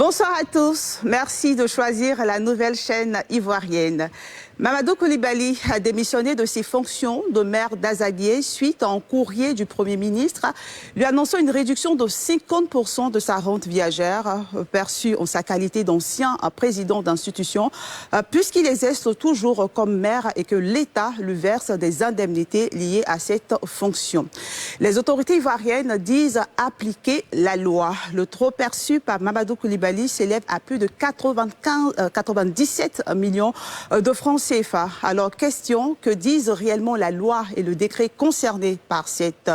Bonsoir à tous. Merci de choisir la nouvelle chaîne ivoirienne. Mamadou Coulibaly a démissionné de ses fonctions de maire d'Azaguié suite à un courrier du Premier ministre lui annonçant une réduction de 50% de sa rente viagère perçue en sa qualité d'ancien président d'institution puisqu'il exerce toujours comme maire et que l'État lui verse des indemnités liées à cette fonction. Les autorités ivoiriennes disent appliquer la loi. Le trop perçu par Mamadou Coulibaly s'élève à plus de 97 millions de francs CFA. Alors, question, que disent réellement la loi et le décret concernés par cette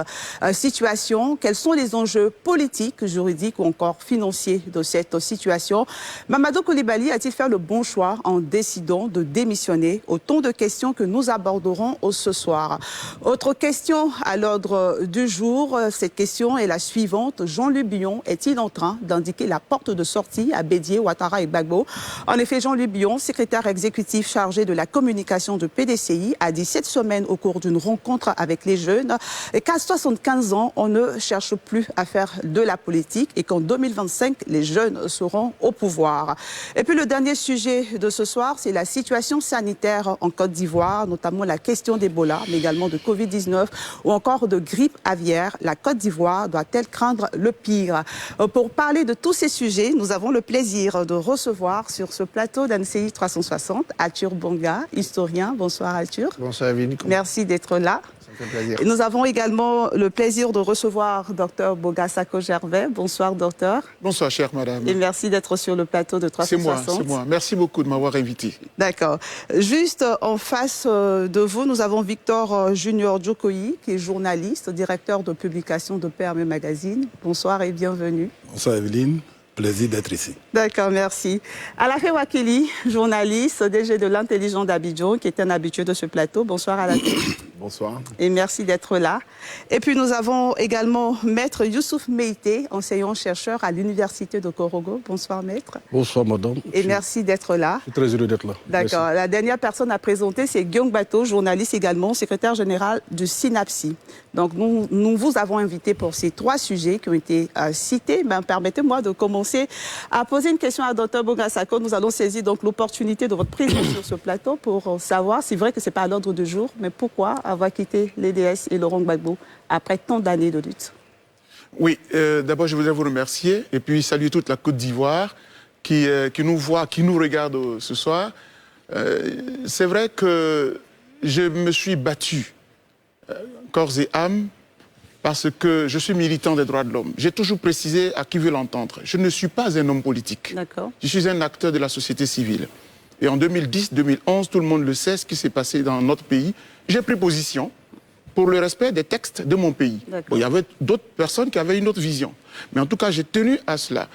situation? Quels sont les enjeux politiques, juridiques ou encore financiers de cette situation? Mamadou Coulibaly a-t-il fait le bon choix en décidant de démissionner? Autant de questions que nous aborderons ce soir. Autre question à l'ordre du jour, cette question est la suivante. Jean-Luc Bion est-il en train d'indiquer la porte de sortie à Bédié, Ouattara et Gbagbo? En effet, Jean-Luc Bion, secrétaire exécutif chargé de la communication de PDCI, a dit cette semaine au cours d'une rencontre avec les jeunes qu'à 75 ans, on ne cherche plus à faire de la politique et qu'en 2025, les jeunes seront au pouvoir. Et puis le dernier sujet de ce soir, c'est la situation sanitaire en Côte d'Ivoire, notamment la question d'Ebola, mais également de Covid-19 ou encore de grippe aviaire. La Côte d'Ivoire doit-elle craindre le pire? Pour parler de tous ces sujets, nous avons le plaisir de recevoir sur ce plateau d'ANCI 360 Arthur Bonga, historien. Bonsoir Arthur. Bonsoir Evelyne. Merci d'être là. Ça me fait plaisir. Et nous avons également le plaisir de recevoir Dr Boga Sako-Gervais. Bonsoir docteur. Bonsoir chère madame. Et merci d'être sur le plateau de 360. C'est moi. Merci beaucoup de m'avoir invité. D'accord. Juste en face de vous, nous avons Victor Junior Djokoyi, qui est journaliste, directeur de publication de PRM Magazine. Bonsoir et bienvenue. Bonsoir Evelyne. Plaisir d'être ici. D'accord, merci. Alaké Wakili, journaliste, DG de l'Intelligent d'Abidjan, qui est un habitué de ce plateau. Bonsoir Alaké. Bonsoir. Et merci d'être là. Et puis nous avons également Maître Youssouf Meïté, enseignant-chercheur à l'Université de Korogo. Bonsoir Maître. Bonsoir Madame. Et merci d'être là. Je suis très heureux d'être là. D'accord. La dernière personne à présenter, c'est Guillaume Bateau, journaliste également, secrétaire général du SYNAPSI. Donc nous vous avons invité pour ces trois sujets qui ont été cités. Permettez-moi de commencer à poser une question à Dr Boga Sako. Nous allons saisir donc l'opportunité de votre présence sur ce plateau pour savoir, c'est vrai que ce n'est pas à l'ordre du jour, mais pourquoi avoir quitté l'EDS et Laurent Gbagbo après tant d'années de lutte? Oui, d'abord je voudrais vous remercier et puis saluer toute la Côte d'Ivoire qui nous voit, qui nous regarde ce soir. C'est vrai que je me suis battu corps et âme parce que je suis militant des droits de l'homme. J'ai toujours précisé à qui veut l'entendre. Je ne suis pas un homme politique. D'accord. Je suis un acteur de la société civile. Et en 2010-2011, tout le monde le sait, ce qui s'est passé dans notre pays, j'ai pris position pour le respect des textes de mon pays. Bon, il y avait d'autres personnes qui avaient une autre vision. Mais en tout cas, j'ai tenu à cela.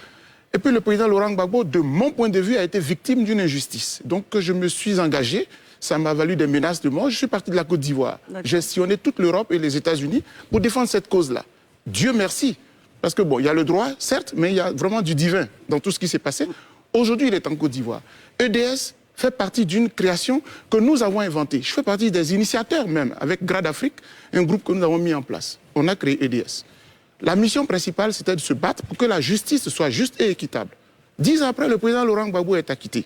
Et puis le président Laurent Gbagbo, de mon point de vue, a été victime d'une injustice. Donc je me suis engagé. Ça m'a valu des menaces de mort. Je suis parti de la Côte d'Ivoire. J'ai sillonné toute l'Europe et les États-Unis pour défendre cette cause-là. Dieu merci. Parce que bon, il y a le droit, certes, mais il y a vraiment du divin dans tout ce qui s'est passé. Aujourd'hui, il est en Côte d'Ivoire. EDS fait partie d'une création que nous avons inventée. Je fais partie des initiateurs même, avec Grad Afrique, un groupe que nous avons mis en place. On a créé EDS. La mission principale, c'était de se battre pour que la justice soit juste et équitable. 10 ans après, le président Laurent Gbagbo est acquitté.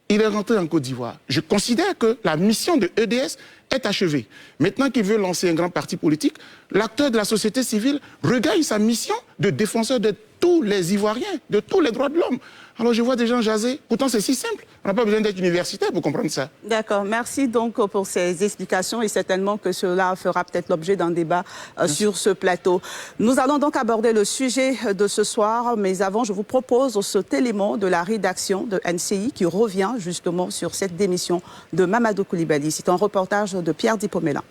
Il est rentré en Côte d'Ivoire. Je considère que la mission de EDS est achevée. Maintenant qu'il veut lancer un grand parti politique, l'acteur de la société civile regagne sa mission de défenseur de tous les Ivoiriens, de tous les droits de l'homme. Alors je vois des gens jaser. Pourtant c'est si simple. On n'a pas besoin d'être universitaire pour comprendre ça. D'accord. Merci donc pour ces explications et certainement que cela fera peut-être l'objet d'un débat sur ce plateau. Nous allons donc aborder le sujet de ce soir, mais avant je vous propose cet élément de la rédaction de NCI qui revient justement sur cette démission de Mamadou Coulibaly. C'est un reportage de Pierre Dipomela.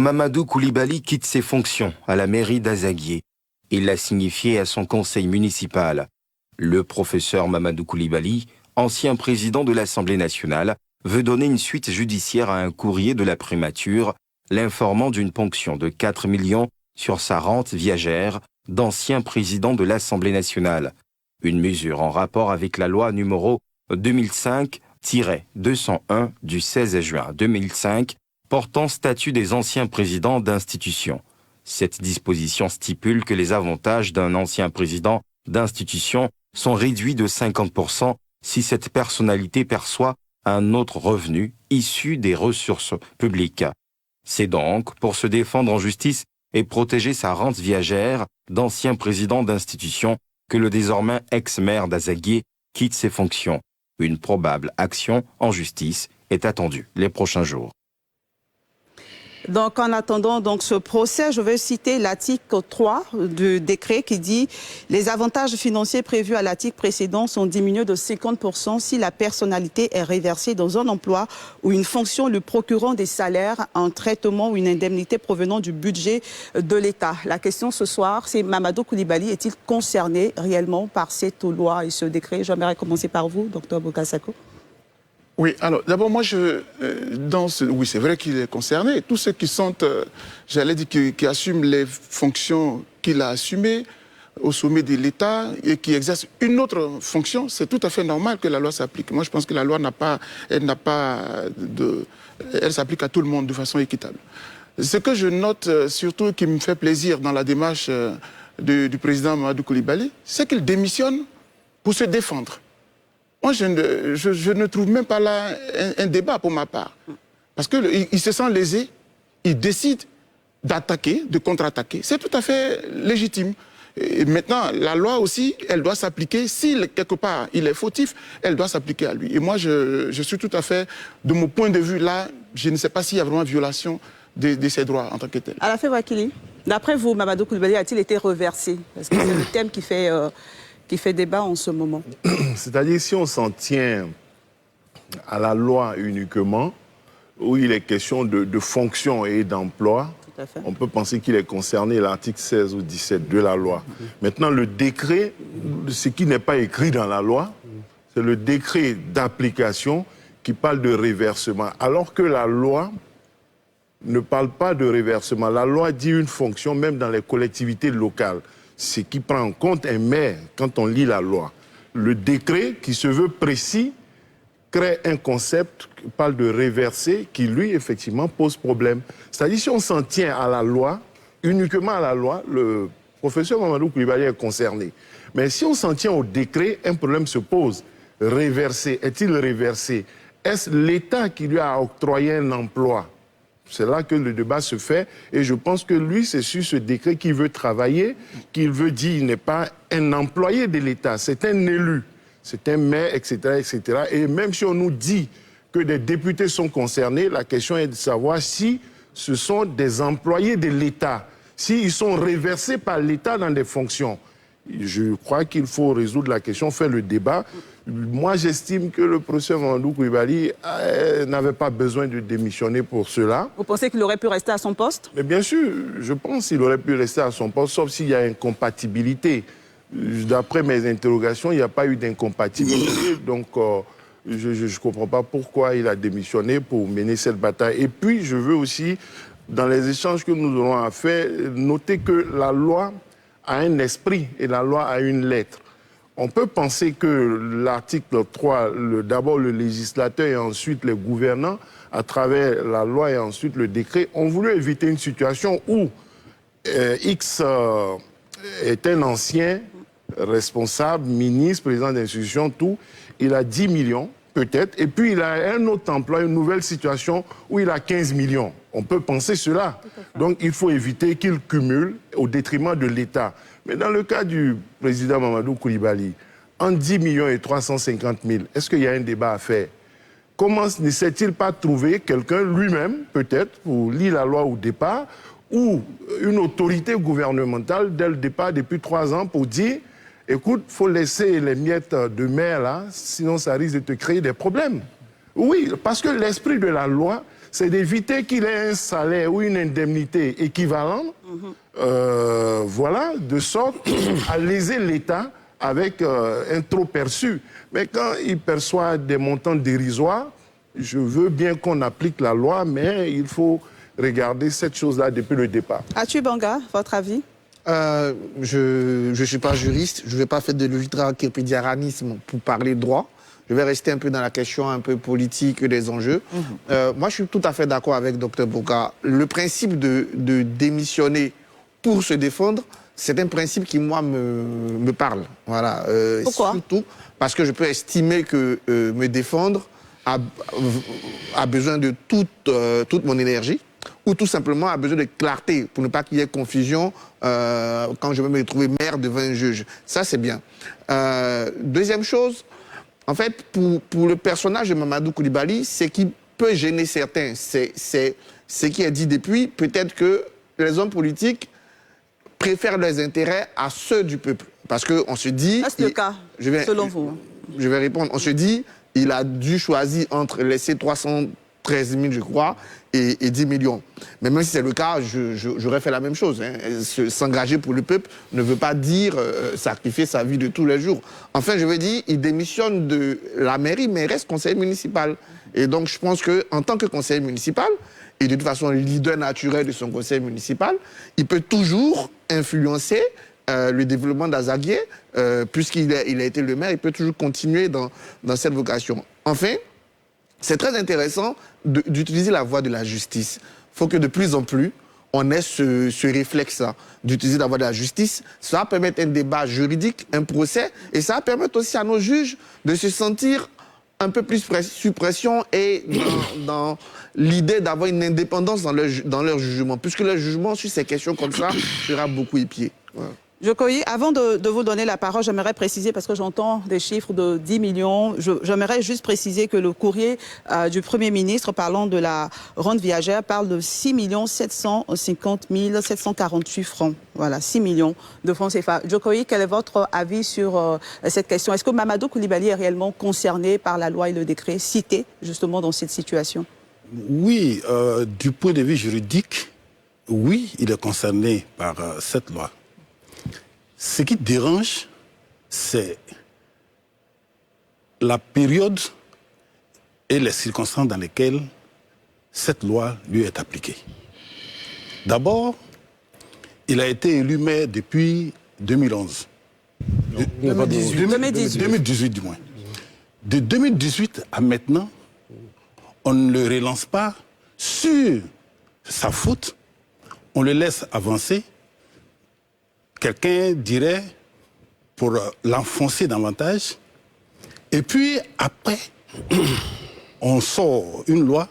Mamadou Coulibaly quitte ses fonctions à la mairie d'Azaguié. Il l'a signifié à son conseil municipal. Le professeur Mamadou Coulibaly, ancien président de l'Assemblée nationale, veut donner une suite judiciaire à un courrier de la primature, l'informant d'une ponction de 4 millions sur sa rente viagère d'ancien président de l'Assemblée nationale. Une mesure en rapport avec la loi numéro 2005-201 du 16 juin 2005 portant statut des anciens présidents d'institutions. Cette disposition stipule que les avantages d'un ancien président d'institution sont réduits de 50% si cette personnalité perçoit un autre revenu issu des ressources publiques. C'est donc pour se défendre en justice et protéger sa rente viagère d'ancien président d'institution que le désormais ex-maire d'Azaguié quitte ses fonctions. Une probable action en justice est attendue les prochains jours. Donc, en attendant ce procès, je vais citer l'article 3 du décret qui dit « Les avantages financiers prévus à l'article précédent sont diminués de 50% si la personnalité est réversée dans un emploi ou une fonction lui procurant des salaires, un traitement ou une indemnité provenant du budget de l'État ». La question ce soir, c'est Mamadou Coulibaly est-il concerné réellement par cette loi et ce décret? J'aimerais commencer par vous, Dr Boka-Sako. Oui, alors d'abord moi oui, c'est vrai qu'il est concerné. Tous ceux qui sont, j'allais dire, qui assument les fonctions qu'il a assumées au sommet de l'État et qui exercent une autre fonction, c'est tout à fait normal que la loi s'applique. Moi je pense que la loi elle s'applique à tout le monde de façon équitable. Ce que je note surtout qui me fait plaisir dans la démarche du président Mamadou Coulibaly, c'est qu'il démissionne pour se défendre. Moi, je ne trouve même pas là un débat pour ma part. Parce qu'il se sent lésé, il décide d'attaquer, de contre-attaquer. C'est tout à fait légitime. Et maintenant, la loi aussi, elle doit s'appliquer. Si quelque part il est fautif, elle doit s'appliquer à lui. Et moi, je suis tout à fait, de mon point de vue là, je ne sais pas s'il y a vraiment violation de ses droits en tant que tel. Alafé Wakili, d'après vous, Mamadou Coulibaly a-t-il été reversé? Parce que c'est le thème qui fait débat en ce moment. C'est-à-dire, si on s'en tient à la loi uniquement, où il est question de fonction et d'emploi, on peut penser qu'il est concerné l'article 16 ou 17 de la loi. Maintenant, le décret, ce qui n'est pas écrit dans la loi, c'est le décret d'application qui parle de reversement. Alors que la loi ne parle pas de reversement. La loi dit une fonction, même dans les collectivités locales. Ce qui prend en compte un maire quand on lit la loi. Le décret, qui se veut précis, crée un concept qui parle de reverser, qui lui, effectivement, pose problème. C'est-à-dire, si on s'en tient à la loi, uniquement à la loi, le professeur Mamadou Coulibaly est concerné. Mais si on s'en tient au décret, un problème se pose. Reverser, est-il reversé? Est-ce l'État qui lui a octroyé un emploi? C'est là que le débat se fait et je pense que lui, c'est sur ce décret qu'il veut travailler, qu'il veut dire qu'il n'est pas un employé de l'État, c'est un élu, c'est un maire, etc., etc. Et même si on nous dit que des députés sont concernés, la question est de savoir si ce sont des employés de l'État, s'ils sont reversés par l'État dans des fonctions. Je crois qu'il faut résoudre la question, faire le débat. Moi, j'estime que le professeur Mamadou Coulibaly n'avait pas besoin de démissionner pour cela. Vous pensez qu'il aurait pu rester à son poste? Mais bien sûr, je pense qu'il aurait pu rester à son poste, sauf s'il y a incompatibilité. D'après mes interrogations, il n'y a pas eu d'incompatibilité. Donc, je ne comprends pas pourquoi il a démissionné pour mener cette bataille. Et puis, je veux aussi, dans les échanges que nous aurons à faire, noter que la loi a un esprit et la loi a une lettre. On peut penser que l'article 3, d'abord le législateur et ensuite les gouvernants, à travers la loi et ensuite le décret, ont voulu éviter une situation où X est un ancien responsable, ministre, président d'institution, tout. Il a 10 millions, peut-être, et puis il a un autre emploi, une nouvelle situation où il a 15 millions. On peut penser cela. Donc il faut éviter qu'il cumule au détriment de l'État. Mais dans le cas du président Mamadou Coulibaly, en 10 millions et 350 000, est-ce qu'il y a un débat à faire? Comment ne s'est-il pas trouvé quelqu'un lui-même, peut-être, pour lire la loi au départ, ou une autorité gouvernementale dès le départ, depuis 3 ans, pour dire, écoute, il faut laisser les miettes de mer là, sinon ça risque de te créer des problèmes. Oui, parce que l'esprit de la loi, c'est d'éviter qu'il ait un salaire ou une indemnité équivalente, voilà, de sorte à léser l'État avec un trop perçu. Mais quand il perçoit des montants dérisoires, je veux bien qu'on applique la loi, mais il faut regarder cette chose-là depuis le départ. Atu Banga, votre avis? Je ne suis pas juriste, je ne vais pas faire de l'ultra-képédiaranisme pour parler droit. Je vais rester un peu dans la question un peu politique des enjeux. Moi, je suis tout à fait d'accord avec Dr Boka. Le principe de démissionner pour se défendre, c'est un principe qui, moi, me parle. Voilà. Pourquoi? Surtout parce que je peux estimer que me défendre a besoin de toute mon énergie, ou tout simplement a besoin de clarté pour ne pas qu'il y ait confusion quand je vais me retrouver maire devant un juge. Ça, c'est bien. Deuxième chose, en fait, pour le personnage de Mamadou Coulibaly, ce qui peut gêner certains, c'est ce qui est dit depuis, peut-être que les hommes politiques préfèrent leurs intérêts à ceux du peuple. Parce qu'on se dit... C'est le cas, selon vous. Je vais répondre. On se dit, il a dû choisir entre laisser 313 000, je crois, et 10 millions. Mais même si c'est le cas, j'aurais fait la même chose. Hein. S'engager pour le peuple ne veut pas dire sacrifier sa vie de tous les jours. Enfin, je veux dire, il démissionne de la mairie, mais reste conseiller municipal. Et donc, je pense qu'en tant que conseiller municipal, et de toute façon leader naturel de son conseil municipal, il peut toujours influencer le développement d'Azaguié, puisqu'il a été le maire, il peut toujours continuer dans cette vocation. Enfin, c'est très intéressant d'utiliser la voie de la justice. Il faut que de plus en plus, on ait ce réflexe-là, d'utiliser la voie de la justice. Ça va permettre un débat juridique, un procès, et ça va permettre aussi à nos juges de se sentir un peu plus sous pression et dans l'idée d'avoir une indépendance dans leur jugement, puisque leur jugement sur ces questions comme ça sera beaucoup épié. Voilà. Jokoyi, avant de vous donner la parole, j'aimerais préciser, parce que j'entends des chiffres de 10 millions, j'aimerais juste préciser que le courrier du Premier ministre parlant de la rente viagère parle de 6 750 748 francs. Voilà, 6 millions de francs CFA. Jokoyi, quel est votre avis sur cette question? Est-ce que Mamadou Coulibaly est réellement concerné par la loi et le décret cités justement dans cette situation? Oui, du point de vue juridique, oui, il est concerné par cette loi. Ce qui dérange, c'est la période et les circonstances dans lesquelles cette loi lui est appliquée. D'abord, il a été élu maire depuis 2011. 2018 du moins. De 2018 à maintenant, on ne le relance pas sur sa faute, on le laisse avancer. Quelqu'un dirait, pour l'enfoncer davantage. Et puis, après, on sort une loi.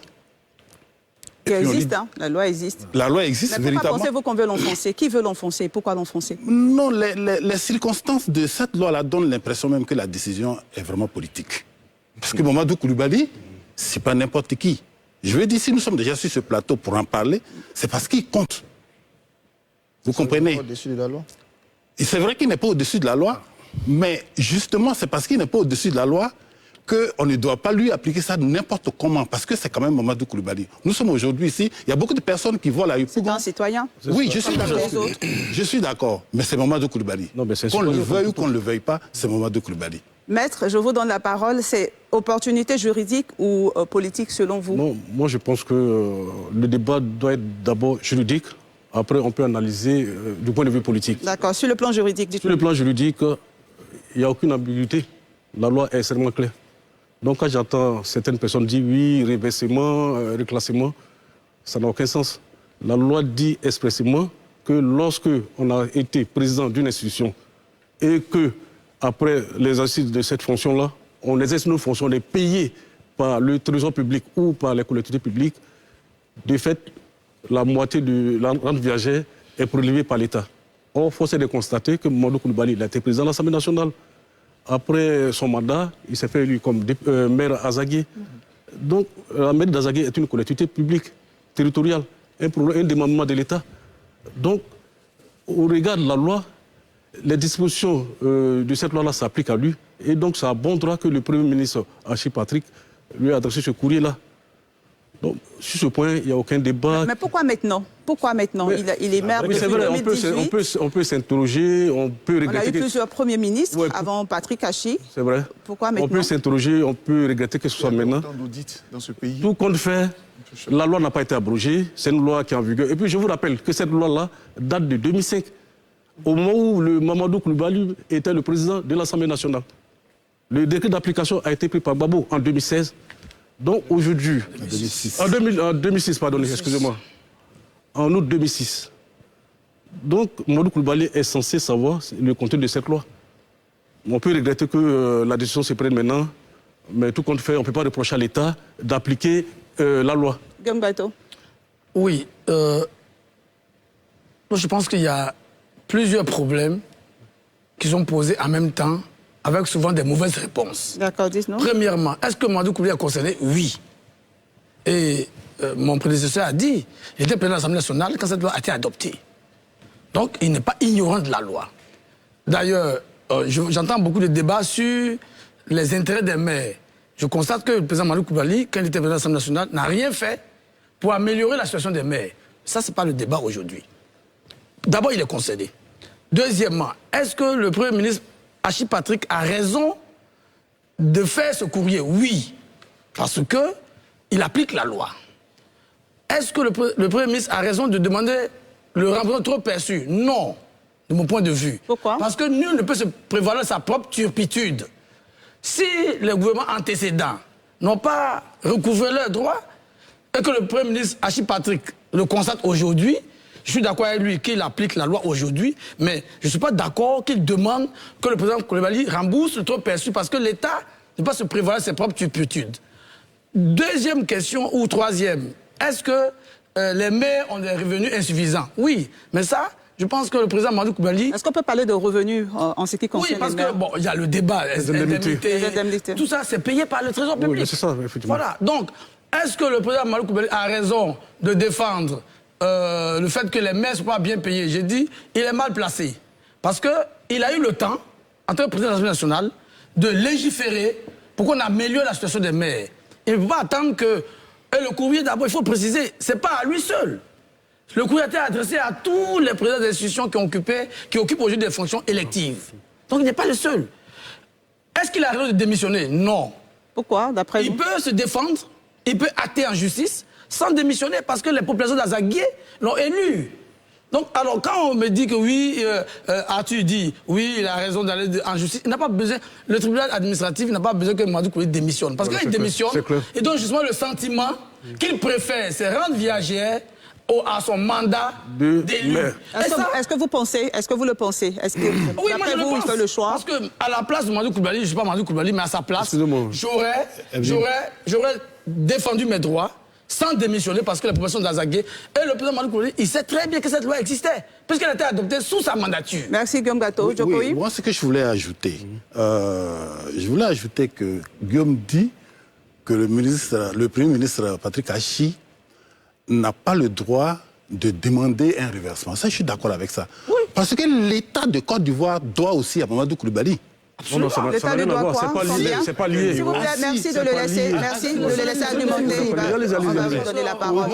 Qui existe, hein? La loi existe. La loi existe, mais véritablement. Pourquoi pensez-vous qu'on veut l'enfoncer? Qui veut l'enfoncer? Pourquoi l'enfoncer? Non, les circonstances de cette loi-là donnent l'impression même que la décision est vraiment politique. Parce que Mamadou Coulibaly, c'est pas n'importe qui. Je veux dire, si nous sommes déjà sur ce plateau pour en parler, c'est parce qu'il compte. Vous comprenez? Au-dessus de la loi. Et c'est vrai qu'il n'est pas au-dessus de la loi, mais justement, c'est parce qu'il n'est pas au-dessus de la loi qu'on ne doit pas lui appliquer ça n'importe comment, parce que c'est quand même Mamadou Coulibaly. Nous sommes aujourd'hui ici, il y a beaucoup de personnes qui voient la Yopougon. C'est un citoyen. Oui, je suis d'accord. Je suis d'accord, mais c'est Mamadou Coulibaly. Qu'on le veuille ou qu'on ne le veuille pas, c'est Mamadou Coulibaly. Maître, je vous donne la parole. C'est opportunité juridique ou politique selon vous? Non, moi je pense que le débat doit être d'abord juridique. Après, on peut analyser du point de vue politique. D'accord. Sur le plan juridique, dites-moi. Sur le plan juridique, il n'y a aucune ambiguïté. La loi est extrêmement claire. Donc quand j'entends certaines personnes dire oui, reversement, reclassement, ça n'a aucun sens. La loi dit expressément que lorsque on a été président d'une institution et que après l'exercice de cette fonction-là, on exerce nos fonctions, on est payé par le trésor public ou par les collectivités publiques, de fait, la moitié de la rente viagère est prélevée par l'État. Or, force est de constater que Mamadou Coulibaly a été président de l'Assemblée nationale. Après son mandat, il s'est fait élu comme maire à Azaguié. Donc, la mairie d'Azaguié est une collectivité publique, territoriale, un démembrement de l'État. Donc, au regard de la loi, les dispositions de cette loi-là s'appliquent à lui. Et donc, c'est à bon droit que le Premier ministre, Achille Patrick, lui a adressé ce courrier-là. Donc, sur ce point, il n'y a aucun débat. Mais pourquoi maintenant? Pourquoi maintenant? Il est maire depuis 2018. On peut s'interroger, on peut regretter... On a eu plusieurs premiers ministres avant Patrick Achille. C'est vrai. Pourquoi maintenant? On peut s'interroger, on peut regretter que ce soit maintenant. Il y a autant d'audits dans ce pays. Tout compte fait, la loi n'a pas été abrogée. C'est une loi qui est en vigueur. Et puis, je vous rappelle que cette loi-là date de 2005, au moment où le Mamadou Coulibaly était le président de l'Assemblée nationale. Le décret d'application a été pris par Gbagbo en 2016. Donc aujourd'hui, en 2006, pardon, excusez-moi, en août 2006. Donc, Mamadou Coulibaly est censé savoir le contenu de cette loi. On peut regretter que la décision se prenne maintenant, mais tout compte fait, on ne peut pas reprocher à l'État d'appliquer la loi. Guillaume Bateau. Oui. Je pense qu'il y a plusieurs problèmes qui sont posés en même temps, avec souvent des mauvaises réponses. D'accord, dites-nous. Premièrement, est-ce que Mamadou Coulibaly est concerné? Oui. Et mon prédécesseur a dit, il était président de l'Assemblée nationale quand cette loi a été adoptée. Donc, il n'est pas ignorant de la loi. D'ailleurs, j'entends beaucoup de débats sur les intérêts des maires. Je constate que le président Mamadou Coulibaly, quand il était président de l'Assemblée nationale, n'a rien fait pour améliorer la situation des maires. Ça, ce n'est pas le débat aujourd'hui. D'abord, il est concerné. Deuxièmement, est-ce que le Premier ministre Hachi Patrick a raison de faire ce courrier? Oui, parce qu'il applique la loi. Est-ce que le Premier ministre a raison de demander le remplacement trop perçu? Non, de mon point de vue. Pourquoi? Parce que nul ne peut se prévaloir de sa propre turpitude. Si les gouvernements antécédents n'ont pas recouvré leurs droits, et que le Premier ministre Hachi Patrick le constate aujourd'hui, je suis d'accord avec lui qu'il applique la loi aujourd'hui, mais je ne suis pas d'accord qu'il demande que le président Coulibaly rembourse le trop perçu parce que l'État ne peut pas se prévaloir de ses propres turpitudes. Deuxième question, ou troisième, est-ce que les maires ont des revenus insuffisants? Oui, mais ça, je pense que le président Mamadou Coulibaly... Est-ce qu'on peut parler de revenus en ce qui concerne oui, parce les maires? que, bon, il y a le débat, les indemnités. Tout ça, c'est payé par le Trésor public. Oui, c'est ça, effectivement. Voilà, donc, est-ce que le président Mamadou Coulibaly a raison de défendre le fait que les maires ne sont pas bien payés? J'ai dit, il est mal placé. Parce qu'il a eu le temps, en tant que président de l'Assemblée nationale, de légiférer pour qu'on améliore la situation des maires. Il ne peut pas attendre que... Et le courrier, d'abord, il faut préciser, ce n'est pas à lui seul. Le courrier a été adressé à tous les présidents d'institutions qui occupent aujourd'hui des fonctions électives. Donc il n'est pas le seul. Est-ce qu'il a raison de démissionner? Non. Pourquoi, d'après vous? Il peut se défendre, il peut acter en justice sans démissionner parce que les populations d'Azaguié l'ont élu. Donc, alors, quand on me dit que oui, Arthur dit, oui, il a raison d'aller en justice, il n'a pas besoin, le tribunal administratif n'a pas besoin que Mamadou Coulibaly démissionne. Parce qu'il démissionne, il donne justement le sentiment qu'il préfère se rendre viagère à son mandat d'élu. Est-ce que vous pensez, est-ce que vous le pensez? Est-ce que, oui, moi je le pense. Il fait le choix? Parce qu'à la place de Mamadou Coulibaly, je ne suis pas Mamadou Coulibaly, mais à sa place, j'aurais défendu mes droits sans démissionner parce que la population d'Azaguié et le président Mamadou Coulibaly, il sait très bien que cette loi existait, puisqu'elle a été adoptée sous sa mandature. Merci Guillaume Bateau. Oui, moi, ce que je voulais ajouter, que Guillaume dit que le Premier ministre Patrick Hachi n'a pas le droit de demander un reversement. Ça, je suis d'accord avec ça. Oui. Parce que l'État de Côte d'Ivoire doit aussi à Mamadou Coulibaly. Non, ça n'a rien à voir, c'est pas lié. S'il vous plaît, merci de le laisser argumenter. On va vous donner la parole.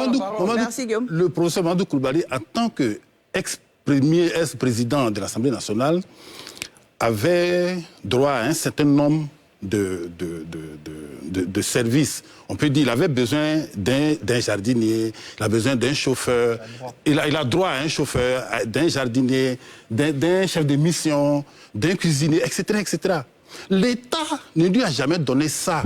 Merci Guillaume. Le professeur Mamadou Coulibaly, en tant qu'ex-président de l'Assemblée nationale, avait droit à un certain nombre de services. On peut dire qu'il avait besoin d'un jardinier, il a besoin d'un chauffeur, il a droit à un chauffeur, d'un jardinier, d'un chef de mission, d'un cuisinier, etc., etc. L'État ne lui a jamais donné ça.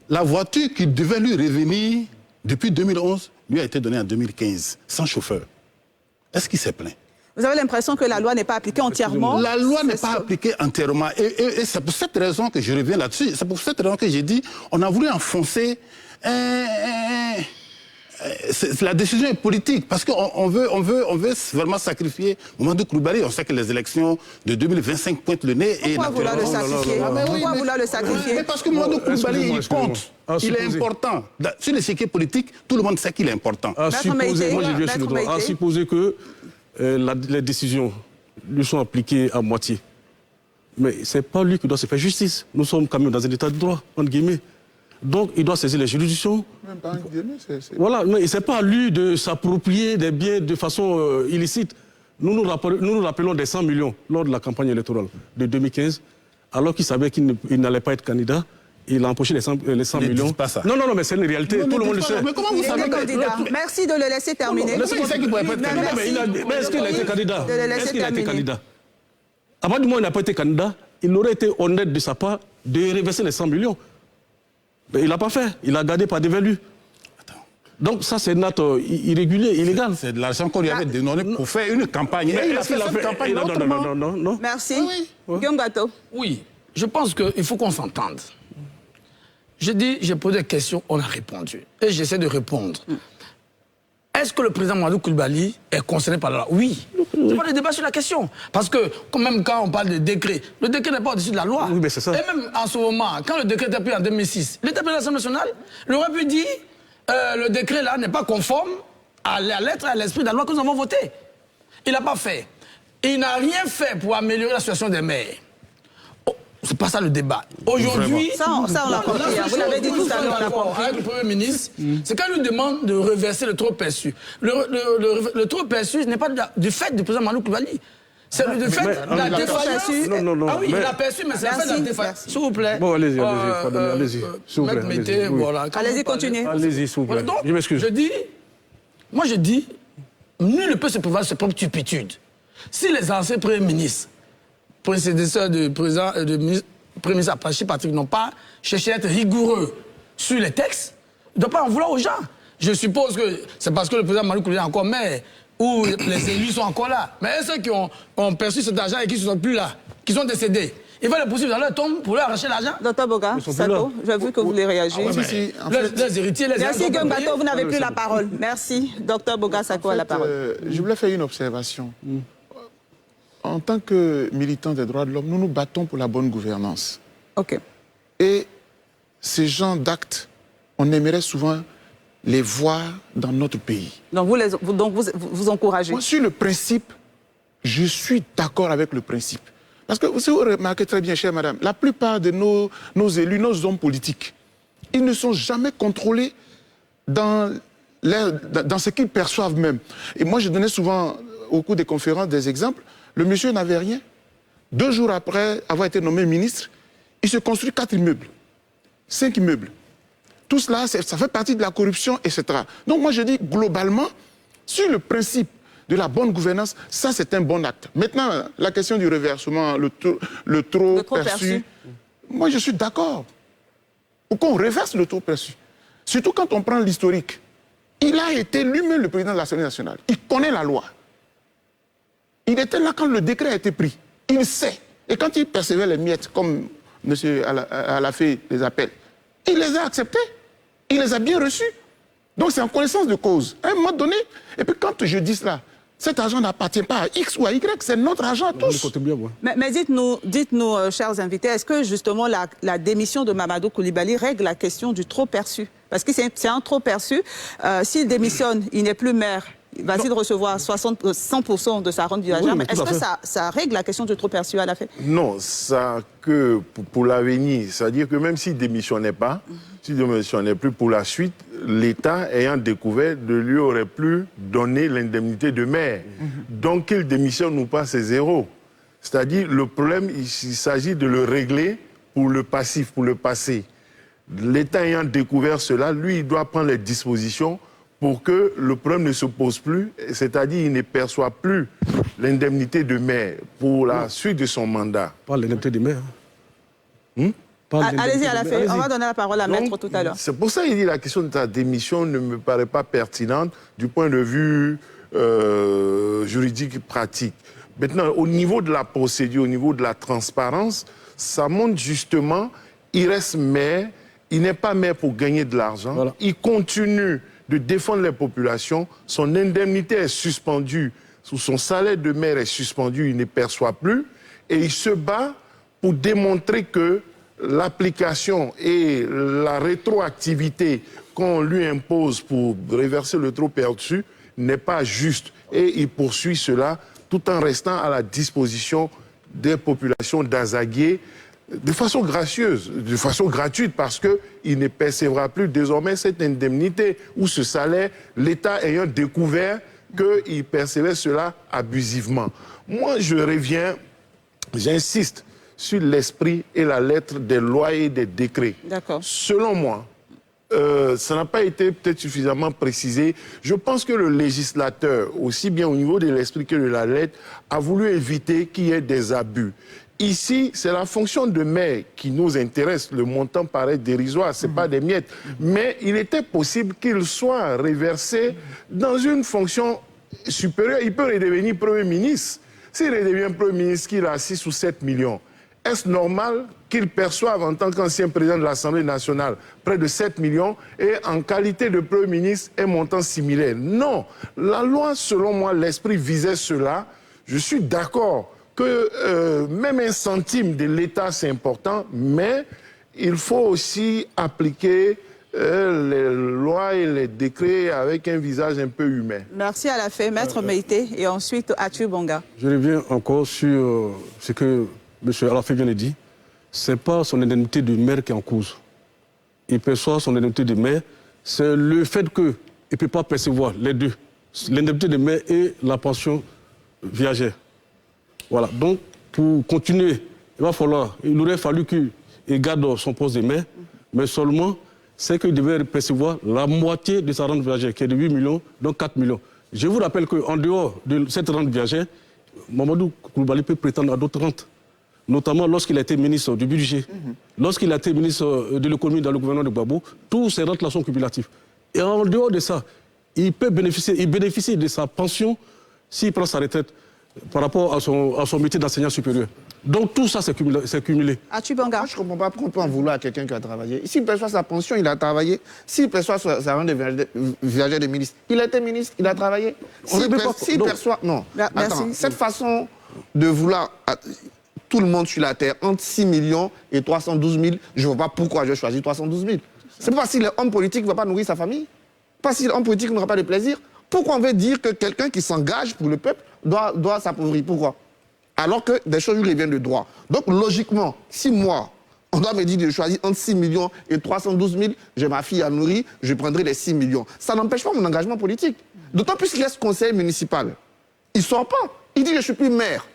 La voiture qui devait lui revenir depuis 2011 lui a été donnée en 2015, sans chauffeur. Est-ce qu'il s'est plaint? Vous avez l'impression que la loi n'est pas appliquée entièrement? La loi n'est pas appliquée entièrement. Et c'est pour cette raison que je reviens là-dessus. C'est pour cette raison que j'ai dit on a voulu enfoncer. La décision est politique. Parce qu'on veut vraiment sacrifier Mamadou Coulibaly. On sait que les élections de 2025 pointent le nez. Pourquoi vouloir le sacrifier? Pourquoi vouloir le sacrifier? Mais parce que Mamadou Coulibaly, il compte. Il est important. Sur l'échiquier politique, tout le monde sait qu'il est important. À supposer que les décisions lui sont appliquées à moitié. Mais ce n'est pas lui qui doit se faire justice. Nous sommes quand même dans un état de droit, entre guillemets. Donc, il doit saisir les juridictions. Même pas entre guillemets, Voilà, mais ce n'est pas à lui de s'approprier des biens de façon illicite. Nous nous rappelons des 100 millions lors de la campagne électorale de 2015, alors qu'il savait qu'il n'allait pas être candidat. Il a empoché les 100 millions. Pas ça. Non, mais c'est une réalité. Tout le monde le sait. Mais comment vous savez candidat? Merci de le laisser terminer. Mais est-ce qu'il a été candidat? Est-ce qu'il a été candidat? À partir du moment où il n'a pas été candidat, il aurait été honnête de sa part de reverser les 100 millions. Mais il n'a pas fait. Il a gardé par dévalu. Donc ça, c'est un acte irrégulier, illégal. C'est de l'argent qu'on lui avait donné pour faire une campagne. Et il a fait cette campagne Non. Merci. Oui. Guillaume Bateau. Oui, je pense qu'il faut qu'on s'entende. J'ai posé des questions, on a répondu. Et j'essaie de répondre. Est-ce que le président Mamadou Coulibaly est concerné par la loi? Oui. C'est pas de débat sur la question. Parce que, même quand on parle de décret, le décret n'est pas au-dessus de la loi. Oui, mais c'est ça. Et même en ce moment, quand le décret était pris en 2006, l'État de l'Assemblée nationale, il aurait pu dire le décret là n'est pas conforme à la lettre et à l'esprit de la loi que nous avons votée. Il n'a pas fait. Il n'a rien fait pour améliorer la situation des maires. C'est pas ça le débat. Aujourd'hui, ça on l'a compris. Vous l'avez dit tout à l'heure, on l'a compris. avec le Premier ministre, c'est quand il nous demande de reverser le trop perçu. Le trop perçu n'est pas du fait du président Mamadou Coulibaly. C'est du fait de la défaillance. Non. Ah oui, il a perçu, mais c'est le fait de la défaillance. S'il vous plaît. Bon, allez-y. S'il vous plaît. Allez-y, continuez. Allez-y, s'il vous plaît. Donc, je m'excuse. Je dis, nul ne peut se prévaloir de ses propres turpitudes. Si les anciens premiers ministres, prédécesseurs du président et du premier ministre Apache Patrick n'ont pas cherché à être rigoureux sur les textes, ils ne doivent pas en vouloir aux gens. Je suppose que c'est parce que le président Mamadou Coulibaly est encore maire ou les élus sont encore là. Mais ceux qui ont perçu cet argent et qui ne sont plus là, qui sont décédés, ils vont les poursuivre dans leur tombe pour leur arracher l'argent. Docteur Boga, Sato, j'ai vu que vous voulez réagir. Les héritiers, les Merci Guillaume Bateau, vous n'avez plus la parole. Merci. Docteur Boga Sako a la parole. Je voulais faire une observation. En tant que militants des droits de l'homme, nous nous battons pour la bonne gouvernance. OK. Et ces genres d'actes, on aimerait souvent les voir dans notre pays. Donc vous encouragez. Moi, sur le principe, je suis d'accord avec le principe. Parce que vous remarquez très bien, chère madame, la plupart de nos élus, nos hommes politiques, ils ne sont jamais contrôlés dans ce qu'ils perçoivent même. Et moi, je donnais souvent, au cours des conférences, des exemples. Le monsieur n'avait rien. 2 jours après avoir été nommé ministre, il se construit 4 immeubles, 5 immeubles. Tout cela, ça fait partie de la corruption, etc. Donc moi, je dis globalement, sur le principe de la bonne gouvernance, ça, c'est un bon acte. Maintenant, la question du reversement, le trop perçu, moi, je suis d'accord. Pour qu'on reverse le trop perçu. Surtout quand on prend l'historique. Il a été lui-même le président de l'Assemblée nationale. Il connaît la loi. Il était là quand le décret a été pris. Il sait. Et quand il percevait les miettes, comme M. Alafé les appelle, il les a acceptés. Il les a bien reçus. Donc c'est en connaissance de cause. À un moment donné, et puis quand je dis cela, cet argent n'appartient pas à X ou à Y, c'est notre argent à tous. Mais dites-nous, chers invités, est-ce que justement la démission de Mamadou Coulibaly règle la question du trop perçu? Parce que c'est un trop perçu. S'il démissionne, il n'est plus maire. Va-t-il recevoir 100% de sa rente du argent? Est-ce que ça règle la question du trop perçu à la fin? Non, ça que pour l'avenir, c'est-à-dire que même s'il ne démissionnait pas, s'il ne démissionnait plus pour la suite, l'État ayant découvert ne lui aurait plus donné l'indemnité de maire. Donc qu'il démissionne ou pas, c'est zéro. C'est-à-dire le problème, il s'agit de le régler pour le passif, pour le passé. L'État ayant découvert cela, lui, il doit prendre les dispositions pour que le problème ne se pose plus, c'est-à-dire qu'il ne perçoit plus l'indemnité de maire pour la suite de son mandat. Pas l'indemnité de maire. Allez-y à la fin, on va donner la parole à Maître tout à l'heure. C'est pour ça qu'il dit que la question de ta démission ne me paraît pas pertinente du point de vue juridique pratique. Maintenant, au niveau de la procédure, au niveau de la transparence, ça montre justement, il reste maire, il n'est pas maire pour gagner de l'argent, voilà. Il continue de défendre les populations, son indemnité est suspendue, son salaire de maire est suspendu, il ne perçoit plus, et il se bat pour démontrer que l'application et la rétroactivité qu'on lui impose pour reverser le trop perçu n'est pas juste. Et il poursuit cela tout en restant à la disposition des populations d'Azaguié de façon gracieuse, de façon gratuite, parce qu'il ne percevra plus désormais cette indemnité ou ce salaire, l'État ayant découvert qu'il percevait cela abusivement. Moi, je reviens, j'insiste sur l'esprit et la lettre des lois et des décrets. Selon moi, ça n'a pas été peut-être suffisamment précisé. Je pense que le législateur, aussi bien au niveau de l'esprit que de la lettre, a voulu éviter qu'il y ait des abus. ici, c'est la fonction de maire qui nous intéresse. Le montant paraît dérisoire, ce n'est pas des miettes. Mais il était possible qu'il soit reversé dans une fonction supérieure. Il peut redevenir Premier ministre. S'il redevient Premier ministre, qu'il a 6 ou 7 millions, est-ce normal qu'il perçoive en tant qu'ancien président de l'Assemblée nationale près de 7 millions et en qualité de Premier ministre un montant similaire? Non. La loi, selon moi, l'esprit visait cela. Je suis d'accord que même un centime de l'État, c'est important, mais il faut aussi appliquer les lois et les décrets avec un visage un peu humain. Merci à la fin, Maître Meïté, et ensuite Atiu Bonga. Je reviens encore sur ce que M. Alafé vient de dire. Ce n'est pas son indemnité de maire qui est en cause. Il perçoit son indemnité de maire. C'est le fait qu'il ne peut pas percevoir les deux. L'indemnité de maire et la pension viagère. Voilà. Donc, pour continuer, il aurait fallu qu'il garde son poste de maire, mais seulement, c'est qu'il devait percevoir la moitié de sa rente viagère, qui est de 8 millions, donc 4 millions. Je vous rappelle qu'en dehors de cette rente viagère, Mamadou Coulibaly peut prétendre à d'autres rentes, notamment lorsqu'il a été ministre du budget, lorsqu'il a été ministre de l'économie dans le gouvernement de Gbagbo, tous ces rentes-là sont cumulatives. Et en dehors de ça, il bénéficie de sa pension s'il prend sa retraite par rapport à son métier d'enseignant supérieur. Donc tout ça, c'est cumulé. Atiu Bonga. Moi, je ne comprends pas pourquoi on peut en vouloir à quelqu'un qui a travaillé. S'il perçoit sa pension, il a travaillé. S'il perçoit sa rente de viagère de ministre, il a été ministre, il a travaillé. S'il perçoit... Non. Attends, cette façon de vouloir tout le monde sur la terre, entre 6 millions et 312 000, je ne vois pas pourquoi je choisis 312 000. C'est pas parce qu'il est homme politique ne va pas nourrir sa famille. Pas si l'homme politique n'aura pas de plaisir. Pourquoi on veut dire que quelqu'un qui s'engage pour le peuple doit s'appauvrir? Pourquoi? Alors que des choses lui reviennent de droit. Donc, logiquement, si moi, on doit me dire de choisir entre 6 millions et 312 000, j'ai ma fille à nourrir, je prendrai les 6 millions. Ça n'empêche pas mon engagement politique. D'autant plus qu'il reste conseiller municipal. Il ne sort pas. Il dit je ne suis plus maire.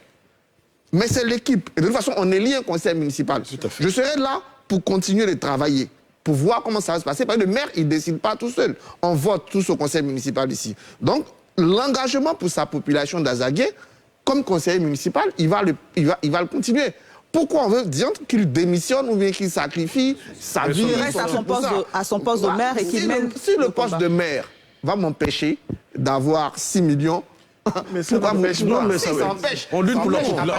Mais c'est l'équipe. Et de toute façon, on est lié un conseil municipal. Je serai là pour continuer de travailler, pour voir comment ça va se passer. Parce que le maire, il ne décide pas tout seul. On vote tous au conseil municipal ici. Donc, l'engagement pour sa population d'Azagué, comme conseiller municipal, il va le continuer. Pourquoi on veut dire qu'il démissionne ou bien qu'il sacrifie sa vie? Il reste à son poste de maire et qu'il mène... Si le poste de maire va m'empêcher d'avoir 6 millions... Mais ça n'empêche pas. Ça empêche. On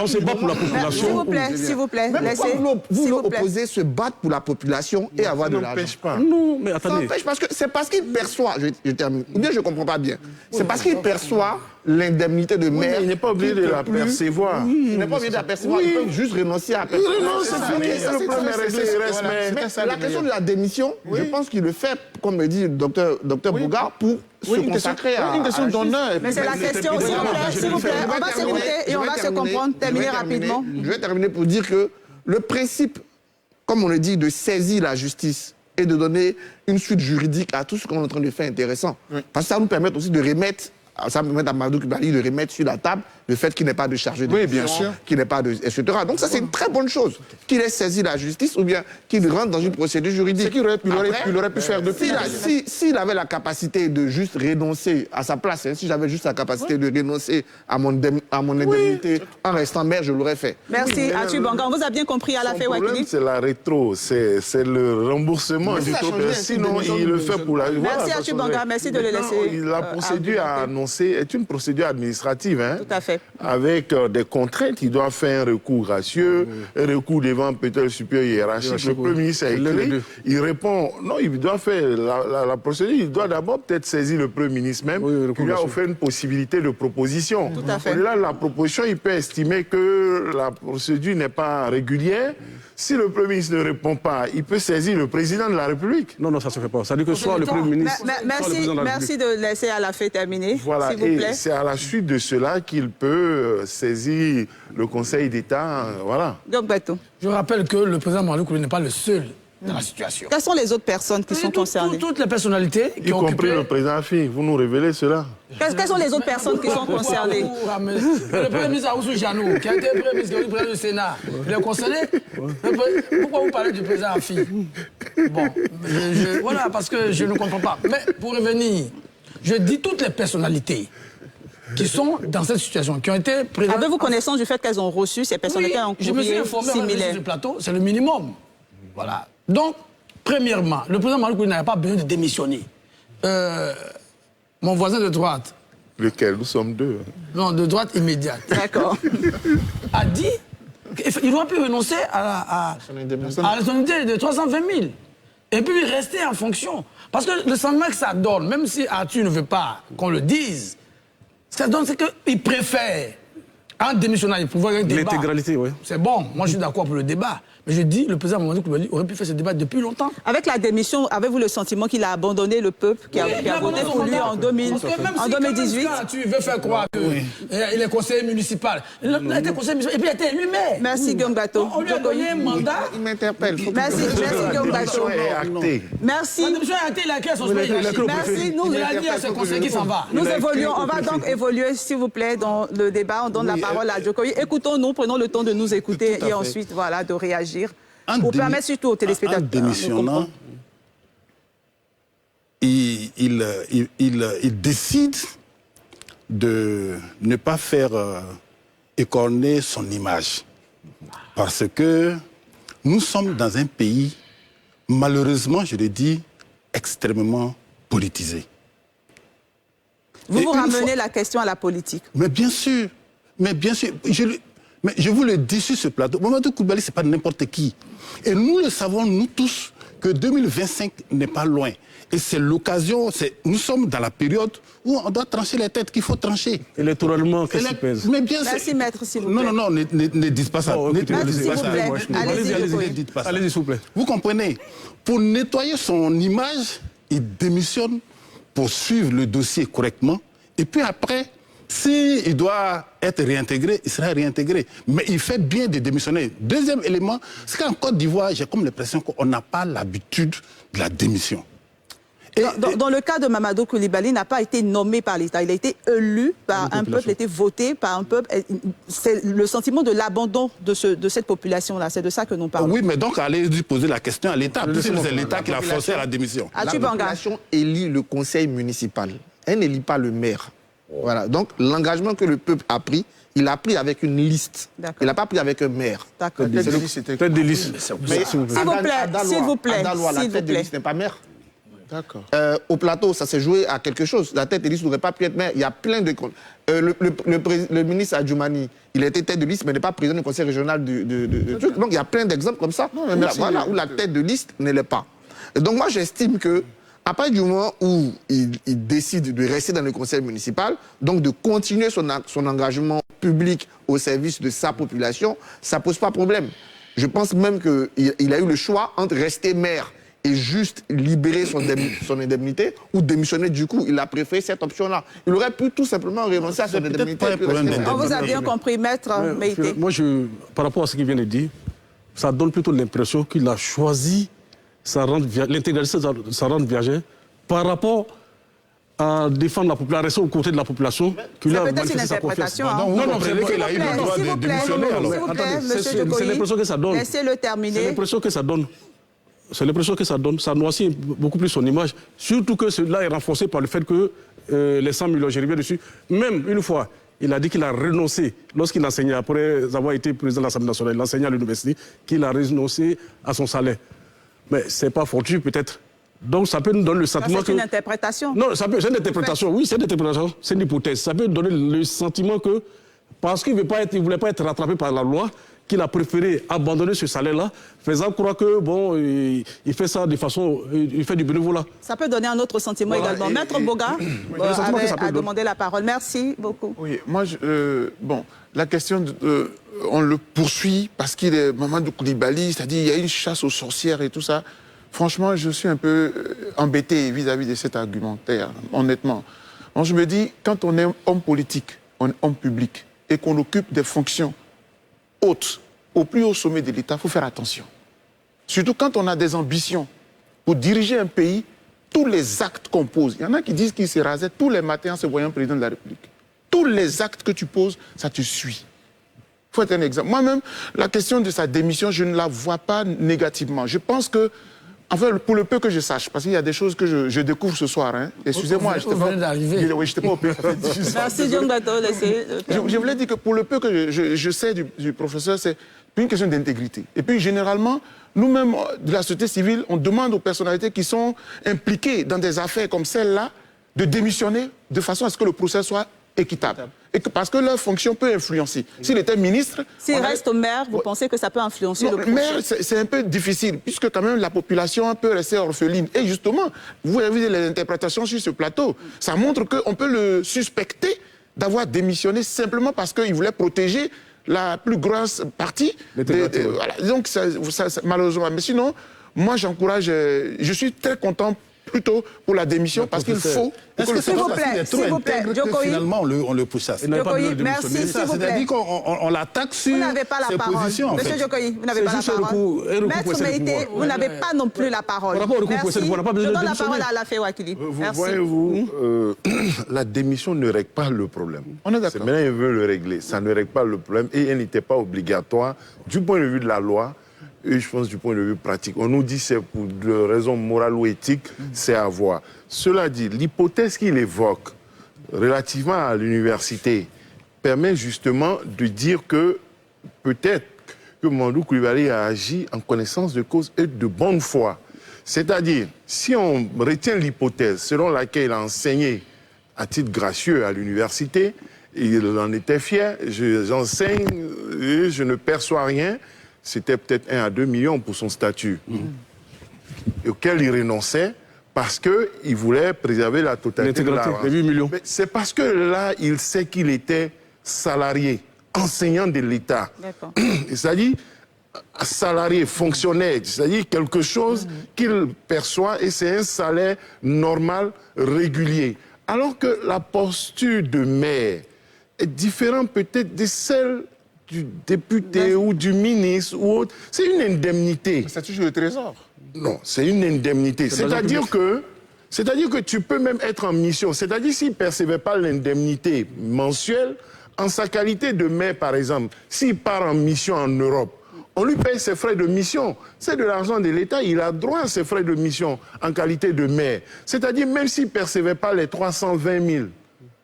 se bat pour la population. S'il vous plaît, laissez. Vous opposez se battre pour la population et avoir de l'argent. Ça n'empêche pas. Non, mais attendez. Ça empêche parce que c'est parce qu'il perçoit, je termine, ou bien je ne comprends pas bien, c'est parce qu'il perçoit l'indemnité de maire. Il n'est pas obligé de la percevoir. Il n'est pas obligé de la percevoir, il peut juste renoncer à percevoir. Le premier reste, mais la question de la démission, je pense qu'il le fait, comme me dit le docteur Bougard, pour se consacrer à... Une question d'honneur. Mais c'est la question, s'il vous plaît, on va s'écouter et on va se comprendre, terminer rapidement. Je vais terminer pour dire que le principe, comme on le dit, de saisir la justice et de donner une suite juridique à tout ce qu'on est en train de faire intéressant. Parce que ça nous permet aussi de remettre, ça permet à Mamadou Coulibaly de remettre sur la table le fait qu'il n'ait pas de chargé de qu'il n'ait pas de... etc. Donc ça, c'est une très bonne chose. Qu'il ait saisi la justice ou bien qu'il rentre dans une procédure juridique. C'est qu'il aurait pu faire depuis. S'il avait la capacité de juste renoncer à sa place, si j'avais juste la capacité de renoncer à mon indemnité en restant maire, je l'aurais fait. Merci, Atiu Bonga. On vous a bien compris à la fin, Son problème, c'est la rétro, c'est le remboursement du taux. Sinon, il le fait pour la... Merci, Atiu Bonga. Merci de le laisser. La procédure à annoncer est une procédure administrative. Tout à fait. Avec des contraintes, il doit faire un recours gracieux, un recours devant peut-être le supérieur hiérarchique. Le Premier ministre a écrit, il répond, non, il doit faire la procédure, il doit d'abord peut-être saisir le Premier ministre même, qui lui a offert une possibilité de proposition. Tout à fait. Au-delà de la proposition, il peut estimer que la procédure n'est pas régulière. Si le Premier ministre ne répond pas, il peut saisir le Président de la République. Non, ça ne se fait pas. Ça dit que soit le Premier ministre, soit le Président de la République. Merci de laisser à la fin terminer, voilà, s'il vous plaît. Et c'est à la suite de cela qu'il peut saisir le Conseil d'État. Voilà. Donc, Beto. Je rappelle que le président Mamadou Coulibaly n'est pas le seul dans la situation. Quelles sont les autres personnes qui sont concernées? Toutes les personnalités qui ont occupé... le président Afi, vous nous révélez cela. Quelles sont les autres personnes qui sont concernées? Le Premier ministre Aoussou Janou, qui a été Premier ministre du Sénat, il est concerné? Pourquoi vous parlez du président Afi? Bon, voilà, parce que je ne comprends pas. Mais pour revenir, je dis toutes les personnalités qui sont dans cette situation, qui ont été présentes... Avez-vous connaissance du fait qu'elles ont reçu ces personnalités en courrier similaire? Je me suis informé sur le plateau, c'est le minimum. Voilà. Donc, premièrement, le président Mamadi Koulibaly n'avait pas besoin de démissionner. Mon voisin de droite... Lequel? Nous sommes deux. Non, de droite immédiate. D'accord. A dit qu'il aurait pu renoncer à son indemnité de 320 000. Et puis rester en fonction. Parce que le sentiment que ça donne, même si Arthur ne veut pas qu'on le dise, ça donne c'est qu'il préfère, en démissionnant, il pouvoir un débat. L'intégralité, oui. C'est bon, moi je suis d'accord pour le débat. Mais je dis, le président Mamadi Koulibaly aurait pu faire ce débat depuis longtemps. Avec la démission, avez-vous le sentiment qu'il a abandonné le peuple qui a voté pour lui en 2018? Tu veux faire croire qu'il est conseiller municipal. Il a été conseiller municipal et puis il a été élu maire. Merci Guillaume Bateau. On lui a donné un mandat. Il m'interpelle. Merci Guillaume Bateau. La Merci. démission est actée, il a créé son sport hiérarchique. Merci. Il a dit à ses conseillers qui s'en va. Nous évoluons, on va donc évoluer, s'il vous plaît, dans le débat. On donne la parole à Djokovic. Écoutons-nous, prenons le temps de nous écouter et ensuite, voilà, de réagir. Pour permettre surtout aux téléspectateurs. En démissionnant, il décide de ne pas faire écorner son image. Parce que nous sommes dans un pays, malheureusement, je le dis, extrêmement politisé. Vous ramenez la question à la politique. Mais bien sûr, mais je vous le dis sur ce plateau, Mamadou Koulibaly, ce n'est pas n'importe qui. Et nous le savons, nous tous, que 2025 n'est pas loin. Et c'est l'occasion, nous sommes dans la période où on doit trancher les têtes qu'il faut trancher. Électoralement, qu'est-ce qui pèse? Mais bien Merci, maître, s'il vous plaît. Non, ne dites pas ça. Allez-y, s'il vous plaît. Vous comprenez? Pour nettoyer son image, il démissionne pour suivre le dossier correctement. Et puis après, s'il doit être réintégré, il sera réintégré. Mais il fait bien de démissionner. Deuxième élément, c'est qu'en Côte d'Ivoire, j'ai comme l'impression qu'on n'a pas l'habitude de la démission. Dans le cas de Mamadou Koulibaly, il n'a pas été nommé par l'État. Il a été élu par un peuple, il a été voté par un peuple. C'est le sentiment de l'abandon de cette population-là. C'est de ça que nous parlons. Oui, mais donc allez poser la question à l'État. C'est l'État qui l'a forcé à la démission. La population élit le conseil municipal. Elle n'élit pas le maire. Voilà. Donc l'engagement que le peuple a pris, il l'a pris avec une liste. Il n'a pas pris avec un maire. D'accord. Tête de liste. S'il vous plaît. La tête de liste n'est pas maire. D'accord. Au plateau, ça s'est joué à quelque chose. La tête de liste n'aurait pas pu être maire. Il y a plein de... le ministre Adjoumani, il a été tête de liste, mais n'est pas président du conseil régional de truc. Donc il y a plein d'exemples comme ça. Voilà, où la tête de liste ne l'est pas. Et donc moi, j'estime que à partir du moment où il décide de rester dans le conseil municipal, donc de continuer son engagement public au service de sa population, ça ne pose pas problème. Je pense même qu'il a eu le choix entre rester maire et juste libérer son indemnité ou démissionner du coup. Il a préféré cette option-là. Il aurait pu tout simplement renoncer à son indemnité. On vous a bien compris, maître Meïté. Moi, par rapport à ce qu'il vient de dire, ça donne plutôt l'impression qu'il a choisi l'intégralité de sa rente viagère par rapport à défendre la population, rester aux côtés de la population. C'est peut-être une interprétation. Non, il a eu le droit de démissionner. C'est l'impression que ça donne. Laissez-le terminer. C'est l'impression que ça donne. C'est l'impression que ça donne. Ça noircit beaucoup plus son image. Surtout que cela est renforcé par le fait que les 100 millions, je reviens dessus. Même une fois, il a dit qu'il a renoncé, lorsqu'il enseignait, après avoir été président de l'Assemblée nationale, il enseignait à l'université, qu'il a renoncé à son salaire. Mais ce n'est pas fortuit, peut-être. Donc ça peut nous donner le sentiment que... C'est une interprétation. Non, c'est une interprétation, oui, c'est une interprétation, c'est une hypothèse. Ça peut donner le sentiment que, parce qu'il ne voulait pas être rattrapé par la loi, qu'il a préféré abandonner ce salaire-là, faisant croire que, bon, il fait ça de façon... Il fait du bénévolat. Ça peut donner un autre sentiment également. Maître Boga a demandé la parole. Merci beaucoup. Oui, moi, bon, la question, on le poursuit parce qu'il est Mamadou Koulibaly, c'est-à-dire il y a une chasse aux sorcières et tout ça. Franchement, je suis un peu embêté vis-à-vis de cet argumentaire, honnêtement. Donc, je me dis, quand on est homme politique, on est homme public, et qu'on occupe des fonctions hautes, au plus haut sommet de l'État, il faut faire attention. Surtout quand on a des ambitions. Pour diriger un pays, tous les actes qu'on pose, il y en a qui disent qu'ils se rasaient tous les matins en se voyant président de la République. Tous les actes que tu poses, ça te suit. Il faut être un exemple. Moi-même, la question de sa démission, je ne la vois pas négativement. Je pense que Enfin, pour le peu que je sache, parce qu'il y a des choses que je découvre ce soir. Hein. Excusez-moi, je n'étais pas au pays. Merci, John Bato. Je voulais dire que pour le peu que je sais du professeur, c'est une question d'intégrité. Et puis, généralement, nous-mêmes, de la société civile, on demande aux personnalités qui sont impliquées dans des affaires comme celle-là de démissionner de façon à ce que le procès soit équitable. Et parce que leur fonction peut influencer. S'il était ministre... S'il reste maire, vous pensez que ça peut influencer le procès? Maire, c'est un peu difficile, puisque quand même la population peut rester orpheline. Et justement, vous avez vu les interprétations sur ce plateau. Ça montre qu'on peut le suspecter d'avoir démissionné simplement parce qu'il voulait protéger la plus grosse partie. Voilà. Donc, malheureusement. Mais sinon, moi, j'encourage... je suis très content plutôt pour la démission, parce qu'il faut... S'il vous plaît, finalement, on le pourchasse. Jokoyi, merci, s'il vous plaît. C'est-à-dire qu'on l'attaque sur ses positions. Monsieur Jokoyi, vous n'avez pas la parole. Maître Meïté, vous n'avez pas non plus la parole. Merci. Je donne la parole à Lafay Ouattili. Voyez-vous, la démission ne règle pas le problème. On est d'accord. Maintenant, il veut le régler. Ça ne règle pas le problème et elle n'était pas obligatoire du point de vue de la loi. Et je pense du point de vue pratique. On nous dit que c'est pour des raisons morales ou éthiques, c'est à voir. Cela dit, l'hypothèse qu'il évoque relativement à l'université permet justement de dire que peut-être que Mamadou Coulibaly a agi en connaissance de cause et de bonne foi. C'est-à-dire, si on retient l'hypothèse selon laquelle il a enseigné à titre gracieux à l'université, il en était fier, j'enseigne et je ne perçois rien, c'était peut-être 1 à 2 millions pour son statut, auquel il renonçait parce qu'il voulait préserver la totalité de l'argent. C'est parce que là, il sait qu'il était salarié, enseignant de l'État. C'est-à-dire, salarié, fonctionnaire, c'est-à-dire quelque chose qu'il perçoit et c'est un salaire normal, régulier. Alors que la posture de maire est différente peut-être de celle du député ou du ministre ou autre. C'est une indemnité. Ça touche le trésor. Non, c'est une indemnité. C'est-à-dire que tu peux même être en mission. C'est-à-dire s'il ne percevait pas l'indemnité mensuelle, en sa qualité de maire, par exemple, s'il part en mission en Europe, on lui paye ses frais de mission. C'est de l'argent de l'État, il a droit à ses frais de mission en qualité de maire. C'est-à-dire même s'il ne percevait pas les 320 000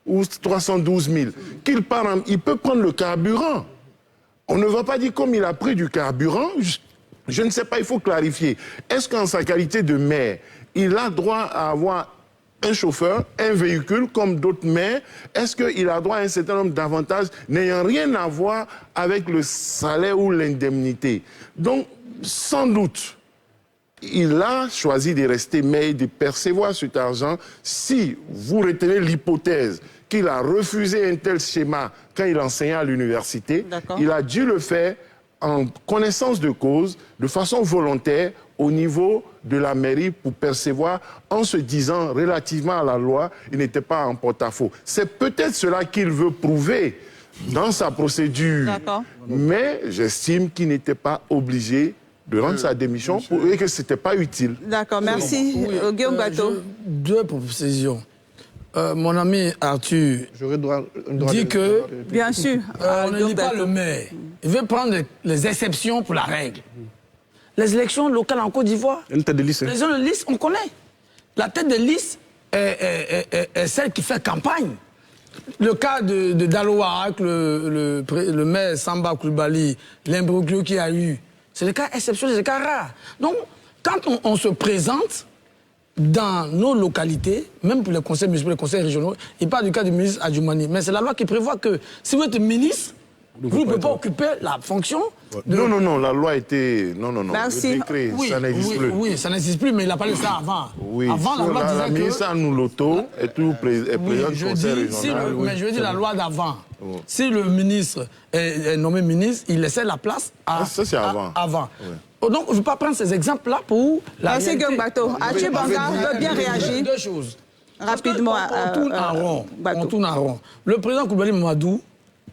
ou 312 000, il peut prendre le carburant. On ne va pas dire comme il a pris du carburant, je ne sais pas, il faut clarifier. Est-ce qu'en sa qualité de maire, il a droit à avoir un chauffeur, un véhicule comme d'autres maires? Est-ce qu'il a droit à un certain nombre d'avantages n'ayant rien à voir avec le salaire ou l'indemnité? Donc, sans doute, il a choisi de rester maire et de percevoir cet argent. Si vous retenez l'hypothèse qu'il a refusé un tel schéma quand il enseignait à l'université, il a dû le faire en connaissance de cause, de façon volontaire, au niveau de la mairie pour percevoir, en se disant relativement à la loi, il n'était pas en porte-à-faux. C'est peut-être cela qu'il veut prouver dans sa procédure. Mais j'estime qu'il n'était pas obligé de rendre sa démission et que ce n'était pas utile. D'accord, merci. Guillaume Bato. Deux précisions. Mon ami Arthur dit que, bien sûr, on ne lit pas le maire. Il veut prendre les exceptions pour la règle. Les élections locales en Côte d'Ivoire, les gens de liste, on connaît. La tête de liste est celle qui fait campagne. Le cas de Daloa avec le maire Samba Coulibaly, l'imbroglio qu'il y a eu, c'est des cas exceptionnels, c'est des cas rares. Donc, quand on se présente dans nos localités, même pour les conseils municipaux, les conseils régionaux, il parle du cas du ministre Adjoumani. Mais c'est la loi qui prévoit que si vous êtes ministre, vous ne pouvez pas occuper la fonction. Non, la loi était... Non, merci. Le décret, ça n'existe plus. Oui, ça n'existe plus, mais il a parlé de ça avant. Oui, avant, la loi disait la ministre Anouloto est toujours président du conseil régional. Mais je veux dire la loi d'avant. Si le ministre est nommé ministre, il laissait la place à... Ça, c'est avant. Donc, je ne veux pas prendre ces exemples-là pour la Merci, Guillaume Bato. Arthur Banga veut bien réagir. Deux choses. Rapidement. On tourne en rond. On tourne en rond. Le président Coulibaly Mamadou,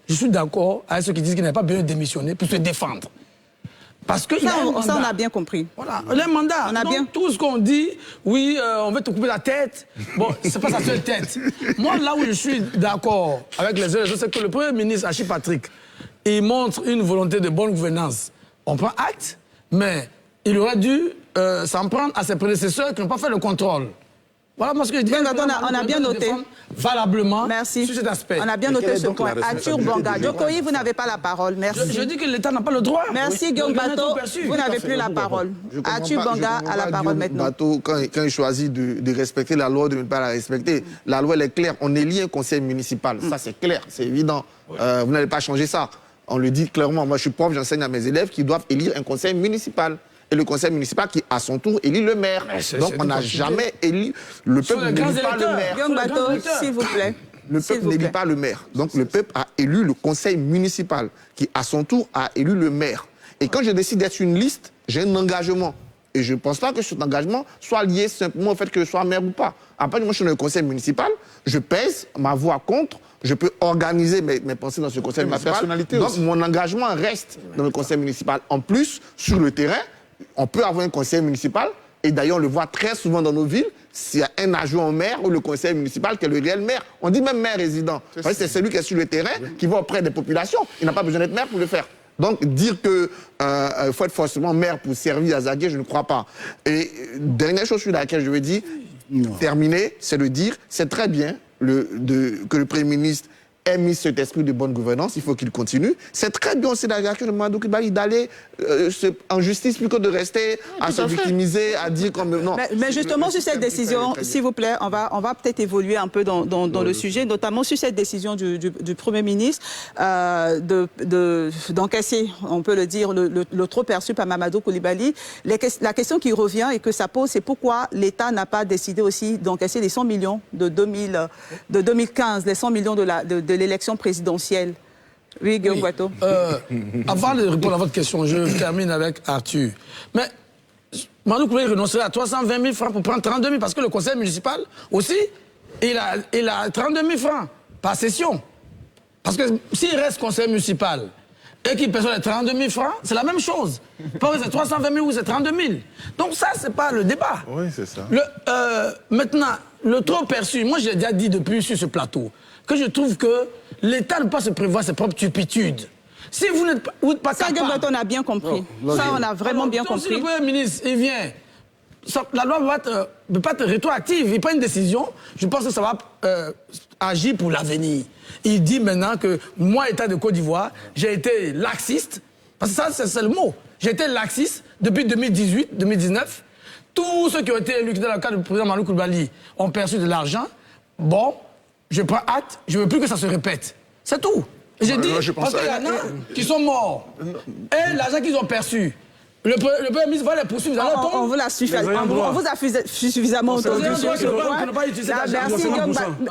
je suis d'accord avec ceux qui disent qu'il n'a pas besoin de démissionner pour se défendre. Parce que ça, on a bien compris. Voilà, les mandats. Donc, tout ce qu'on dit, oui, on veut te couper la tête. Bon, c'est pas sa seule tête. Moi, là où je suis d'accord avec les autres, c'est que le Premier ministre, Achille Patrick, il montre une volonté de bonne gouvernance. On prend acte, mais il aurait dû s'en prendre à ses prédécesseurs qui n'ont pas fait le contrôle. Voilà moi ce que je dis. On a bien noté. Valablement Merci. sur cet aspect. On a bien noté ce point. Arthur Bonga. Jokoyi, vous n'avez pas la parole. Merci. Je dis que l'État n'a pas le droit. Merci, Guillaume Bato. Vous n'avez plus la parole. Arthur Bonga a la parole maintenant. Bato, quand il choisit de respecter la loi, de ne pas la respecter, la loi elle est claire. On élit un conseil municipal. Ça, c'est clair, c'est évident. Vous n'allez pas changer ça. On le dit clairement. Moi, je suis prof, j'enseigne à mes élèves qui doivent élire un conseil municipal. Et le conseil municipal qui, à son tour, élit le maire. Donc, on n'a jamais élu... Le peuple n'élit pas le maire. Guillaume Bato, s'il vous plaît. Le peuple n'élit pas le maire. Donc, le peuple a élu le conseil municipal qui, à son tour, a élu le maire. Et quand je décide d'être une liste, j'ai un engagement. Et je ne pense pas que cet engagement soit lié simplement au fait que je sois maire ou pas. Après, moi, je suis dans le conseil municipal, je pèse ma voix contre, je peux organiser mes pensées dans ce conseil municipal. Personnalité donc, aussi. mon engagement reste dans le conseil municipal. En plus, sur le terrain, on peut avoir un conseil municipal, et d'ailleurs on le voit très souvent dans nos villes, s'il y a un adjoint au maire ou le conseil municipal qui est le réel maire. On dit même maire résident. C'est celui qui est sur le terrain, qui va auprès des populations. Il n'a pas besoin d'être maire pour le faire. Donc dire qu'il faut être forcément maire pour servir à Zaguié, je ne crois pas. Et dernière chose sur laquelle je veux dire, terminer, c'est de dire, c'est très bien que le Premier ministre ait mis cet esprit de bonne gouvernance, il faut qu'il continue. C'est très bien aussi la réaction de Mamadou Coulibaly d'aller en justice plutôt que de rester à se victimiser, à dire comme... Non. Mais justement, sur cette décision, s'il vous plaît, on va peut-être évoluer un peu dans le sujet, notamment sur cette décision du Premier ministre d'encaisser, on peut le dire, le trop perçu par Mamadou Coulibaly. La question qui revient et que ça pose, c'est pourquoi l'État n'a pas décidé aussi d'encaisser les 100 millions de 2015, les 100 millions de l'élection présidentielle. Oui, Guillaume Bato. Avant de répondre à votre question, je termine avec Arthur. Mais Mamadou Coulibaly renoncerait à 320 000 francs pour prendre 32 000 parce que le conseil municipal aussi, il a 32 000 francs par session. Parce que s'il reste conseil municipal et qu'il perçoit les 32 000 francs, c'est la même chose. Pas que c'est 320 000 ou c'est 32 000. Donc ça, c'est pas le débat. Oui, c'est ça. Maintenant, le trop perçu, moi j'ai déjà dit depuis sur ce plateau, que je trouve que l'État ne peut pas se prévoir ses propres turpitudes. Si vous n'êtes pas capable... Ça, on a bien compris. Ça, on a vraiment bien compris. Si le Premier ministre, il vient, la loi ne peut pas être rétroactive. Il prend une décision, je pense que ça va agir pour l'avenir. Il dit maintenant que moi, État de Côte d'Ivoire, j'ai été laxiste, parce que ça, c'est le mot. J'ai été laxiste depuis 2018, 2019. Tous ceux qui ont été élus dans le cadre du président Mamadou Coulibaly ont perçu de l'argent. Bon, je prends acte, je ne veux plus que ça se répète. C'est tout. J'ai dit, parce qu'il y en a qui sont morts. Et l'argent qu'ils ont perçu, le Premier ministre va les poursuivre. On vous a suffisamment entendu sur ce point. Merci,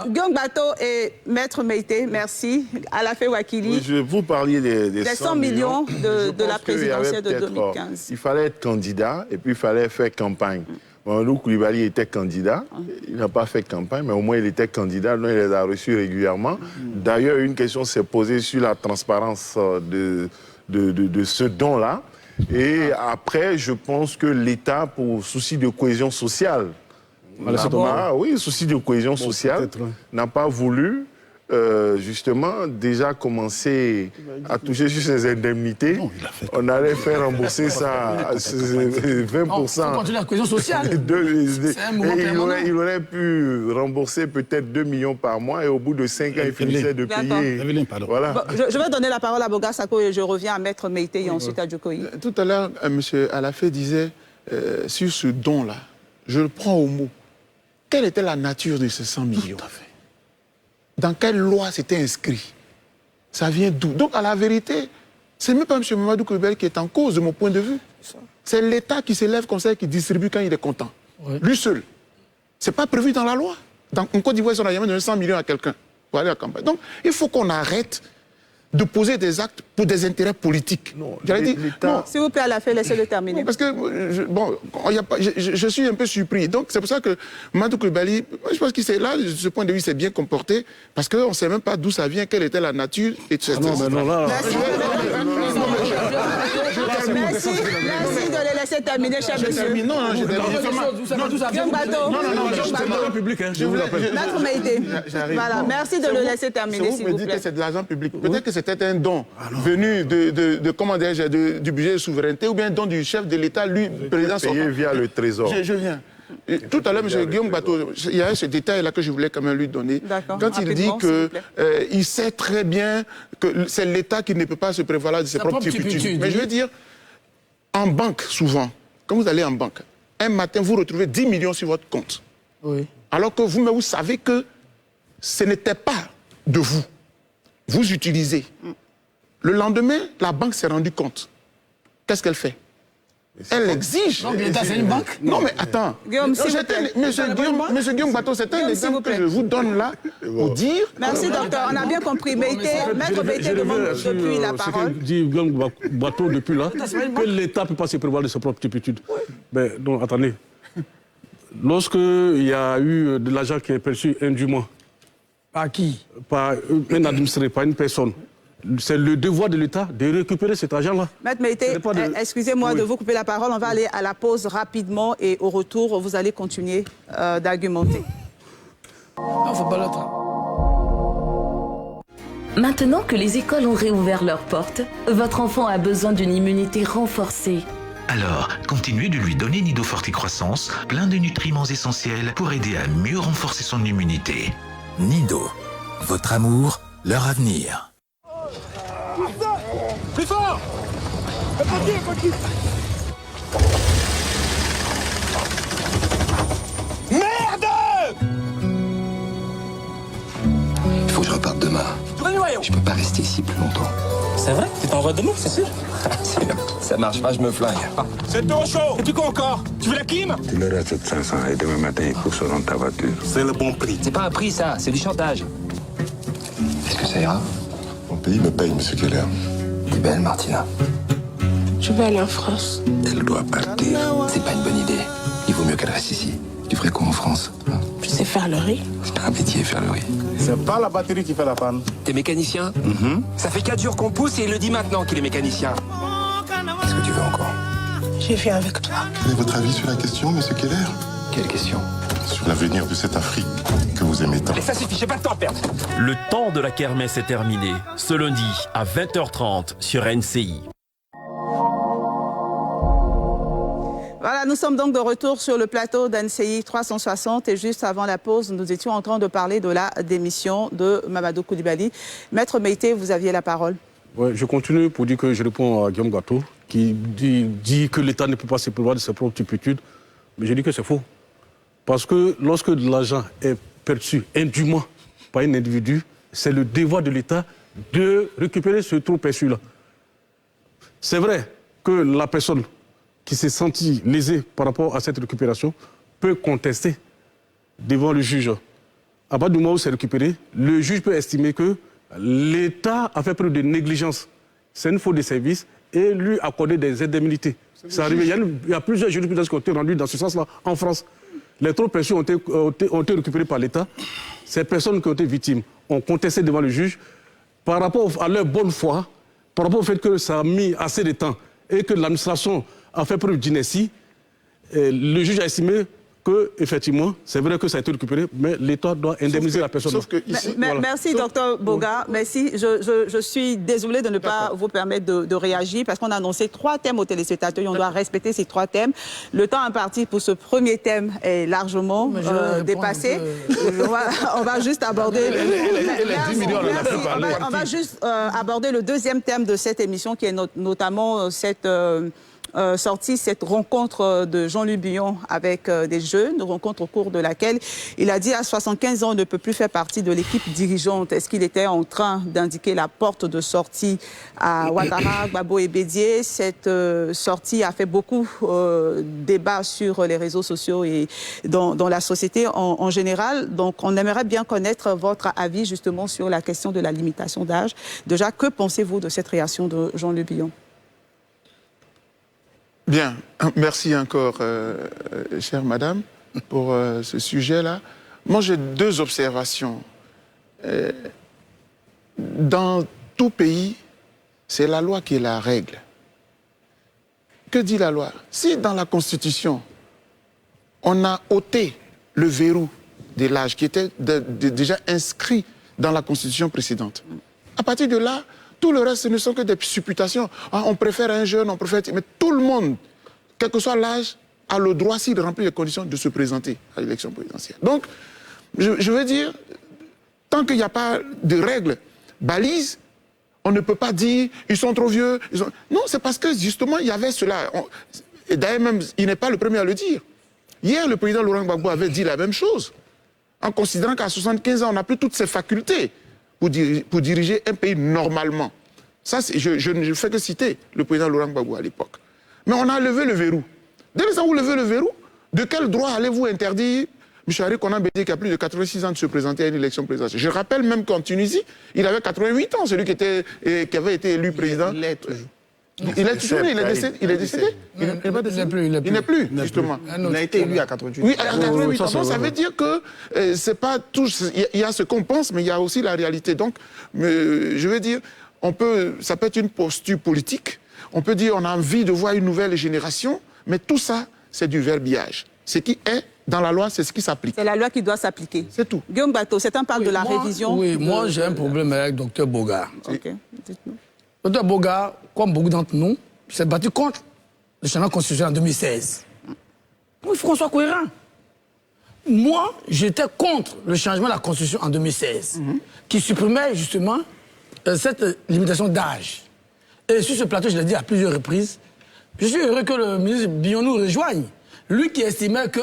Guillaume Bato et Maître Meïté, merci. Alafé Wakili. Oui, vous parliez des 100 millions de la présidentielle de 2015. Il fallait être candidat et puis il fallait faire campagne. Mamadou Coulibaly était candidat, il n'a pas fait campagne, mais au moins il était candidat, donc il les a reçus régulièrement. D'ailleurs, une question s'est posée sur la transparence de ce don-là. Et après, je pense que l'État, pour souci de cohésion sociale, n'a pas voulu justement déjà commencer à toucher sur ses indemnités. Non, il a fait. On allait faire rembourser ça à 20%. On continue la cohésion sociale. Il aurait pu rembourser peut-être 2 millions par mois et au bout de 5 ans, il finissait de payer. Voilà. Bon, je vais donner la parole à Boga Sako et je reviens à Maître Meïté et ensuite à Djokoyi. Tout à l'heure, M. Alafé disait sur ce don-là, je le prends au mot. Quelle était la nature de ces 100 millions? Tout à fait. Dans quelle loi c'était inscrit? Ça vient d'où? Donc, à la vérité, c'est même pas M. Mamadou Coulibaly qui est en cause, de mon point de vue. C'est l'État qui s'élève comme ça et qui distribue quand il est content. Oui. Lui seul. C'est pas prévu dans la loi. En Côte d'Ivoire, on a jamais donné 100 millions à quelqu'un pour aller à la campagne. Donc, il faut qu'on arrête de poser des actes pour des intérêts politiques. Non, s'il vous plaît, Alafé, laissez-le terminer. Parce que, je suis un peu surpris. Donc, c'est pour ça que Mamadou Coulibaly, je pense qu'il s'est là, de ce point de vue, s'est bien comporté, parce qu'on ne sait même pas d'où ça vient, quelle était la nature. Et non, mais non, là... Merci de le laisser terminer, cher monsieur. Non, Guillaume Bateau. C'est l'argent public, hein, je vous rappelle. Maître Maïté. Voilà, merci de le laisser terminer, s'il vous vous plaît. Vous me dites que plaît. c'est de l'argent public. Peut-être que c'était un don venu du budget de souveraineté ou bien un don du chef de l'État, lui, président sortant. Payé via le Trésor. Je viens. Et tout à l'heure, M. Guillaume Bateau, il y a ce détail-là que je voulais quand même lui donner. Quand il dit qu'il sait très bien que c'est l'État qui ne peut pas se prévaloir de ses propres turpitudes. Mais je veux dire, en banque, souvent, quand vous allez en banque, un matin, vous retrouvez 10 millions sur votre compte. Oui. Alors que vous-même, vous savez que ce n'était pas de vous. Vous utilisez. Le lendemain, la banque s'est rendue compte. Qu'est-ce qu'elle fait? Elle exige. Non, l'État, c'est une banque. Non, mais attends. Guillaume, Monsieur Guillaume Bateau, c'est un exemple que je vous donne là pour dire... Merci, docteur. On a bien compris. Maître Maïté demande depuis la parole. Ce que dit Guillaume Bateau depuis là, que l'État ne peut pas se prévoir de ses propres turpitudes. Mais non, attendez. Lorsqu'il y a eu de l'argent qui est perçu indûment... Par qui? Par un administré, par une personne. C'est le devoir de l'État de récupérer cet argent-là. Maître Maïté, excusez-moi de vous couper la parole. On va aller à la pause rapidement et au retour, vous allez continuer d'argumenter. Non, faut pas l'autre. Maintenant que les écoles ont réouvert leurs portes, votre enfant a besoin d'une immunité renforcée. Alors, continuez de lui donner Nido Forticroissance, plein de nutriments essentiels pour aider à mieux renforcer son immunité. Nido, votre amour, leur avenir. Plus fort! Merde! Il faut que je reparte demain. Je peux pas rester ici plus longtemps. C'est vrai? Tu t'envoies demain, c'est sûr? Ça marche pas, je me flingue. C'est trop chaud! Et puis quoi encore? Tu veux la clim? Tu le restes 500 et demain matin, il faut que ça dans ta voiture. C'est le bon prix. C'est pas un prix, ça, c'est du chantage. Est-ce que ça ira? Mon pays me paye, monsieur Keller. T'es belle, Martina. Je vais aller en France. Elle doit partir. C'est pas une bonne idée. Il vaut mieux qu'elle reste ici. Tu ferais quoi en France, hein? Je sais faire le riz. C'est pas un métier, faire le riz. C'est pas la batterie qui fait la panne. T'es mécanicien? Ça fait 4 jours qu'on pousse et il le dit maintenant qu'il est mécanicien. Qu'est-ce que tu veux encore? Je viens avec toi. Quel est votre avis sur la question, monsieur Keller? Quelle question? Sur l'avenir de cette Afrique que vous aimez tant. Allez, ça suffit, j'ai pas de temps à perdre. Le temps de la kermesse est terminé. Ce lundi à 20h30 sur NCI. Voilà, nous sommes donc de retour sur le plateau d'NCI 360 et juste avant la pause, nous étions en train de parler de la démission de Mamadou Koulibaly. Maître Maïté, vous aviez la parole. Ouais, je continue pour dire que je réponds à Guillaume Bateau qui dit que l'État ne peut pas se prévoir de ses propres turpitudes. Mais je dis que c'est faux. Parce que lorsque de l'argent est perçu indûment par un individu, c'est le devoir de l'État de récupérer ce trop perçu-là. C'est vrai que la personne qui s'est sentie lésée par rapport à cette récupération peut contester devant le juge. À partir du moment où c'est récupéré, le juge peut estimer que l'État a fait preuve de négligence. C'est une faute de service et lui accorder des indemnités. Ça arrive. Il y a plusieurs jurisprudences qui ont été rendues dans ce sens-là en France. Les trop perçus ont été récupérés par l'État. Ces personnes qui ont été victimes ont contesté devant le juge par rapport à leur bonne foi, par rapport au fait que ça a mis assez de temps et que l'administration a fait preuve d'inertie. Le juge a estimé que, effectivement, c'est vrai que ça a été récupéré, mais l'État doit indemniser la personne. Sauf que ici, voilà. Merci, docteur Boga. Merci. Je suis désolée de ne pas vous permettre de réagir parce qu'on a annoncé 3 thèmes aux téléspectateurs et on doit respecter ces 3 thèmes. Le temps imparti pour ce premier thème est largement dépassé. On va juste aborder... On va juste aborder le deuxième thème de cette émission qui est notamment cette... cette rencontre de Jean-Luc Billon avec des jeunes, rencontre au cours de laquelle il a dit à 75 ans, on ne peut plus faire partie de l'équipe dirigeante. Est-ce qu'il était en train d'indiquer la porte de sortie à Ouattara, Gbagbo et Bédié? Cette sortie a fait beaucoup débat sur les réseaux sociaux et dans la société en général. Donc, on aimerait bien connaître votre avis justement sur la question de la limitation d'âge. Déjà, que pensez-vous de cette réaction de Jean-Luc Billon? Bien, merci encore, chère madame, pour ce sujet-là. Moi, j'ai 2 observations. Dans tout pays, c'est la loi qui est la règle. que dit la loi? Si dans la Constitution, on a ôté le verrou de l'âge qui était déjà inscrit dans la Constitution précédente, à partir de là, tout le reste, ce ne sont que des supputations. Ah, on préfère un jeune, on préfère... Mais tout le monde, quel que soit l'âge, a le droit, s'il remplit les conditions, de se présenter à l'élection présidentielle. Donc, je veux dire, tant qu'il n'y a pas de règles balises, on ne peut pas dire ils sont trop vieux. Non, c'est parce que justement, il y avait cela. Et d'ailleurs, même, il n'est pas le premier à le dire. Hier, le président Laurent Gbagbo avait dit la même chose, en considérant qu'à 75 ans, on n'a plus toutes ses facultés pour diriger un pays normalement. Ça, je ne fais que citer le président Laurent Gbagbo à l'époque. Mais on a levé le verrou. Dès l'instant où vous levez le verrou, de quel droit allez-vous interdire M. Harry Konan Bédié, qui a plus de 86 ans, de se présenter à une élection présidentielle? Je rappelle même qu'en Tunisie, il avait 88 ans, celui qui avait été élu président. Il est toujours. Il est toujours, il est décédé. Il n'est plus, justement. Il a été élu à 88 ans. Oui, à 88 ans. Donc ça veut dire que c'est pas tout. Il y a ce qu'on pense, mais il y a aussi la réalité. Donc, je veux dire, ça peut être une posture politique. On peut dire on a envie de voir une nouvelle génération, mais tout ça, c'est du verbiage. Ce qui est dans la loi, c'est ce qui s'applique. C'est la loi qui doit s'appliquer. C'est tout. Guillaume Bateau, certains parlent de la révision. Oui, moi j'ai un problème avec Dr Boga. Ok, dites-nous. Dr Boga, comme beaucoup d'entre nous, s'est battu contre le changement constitutionnel en 2016. Il faut qu'on soit cohérent. Moi, j'étais contre le changement de la Constitution en 2016, qui supprimait justement cette limitation d'âge. Et sur ce plateau, je l'ai dit à plusieurs reprises, je suis heureux que le ministre Billon nous rejoigne. Lui qui estimait que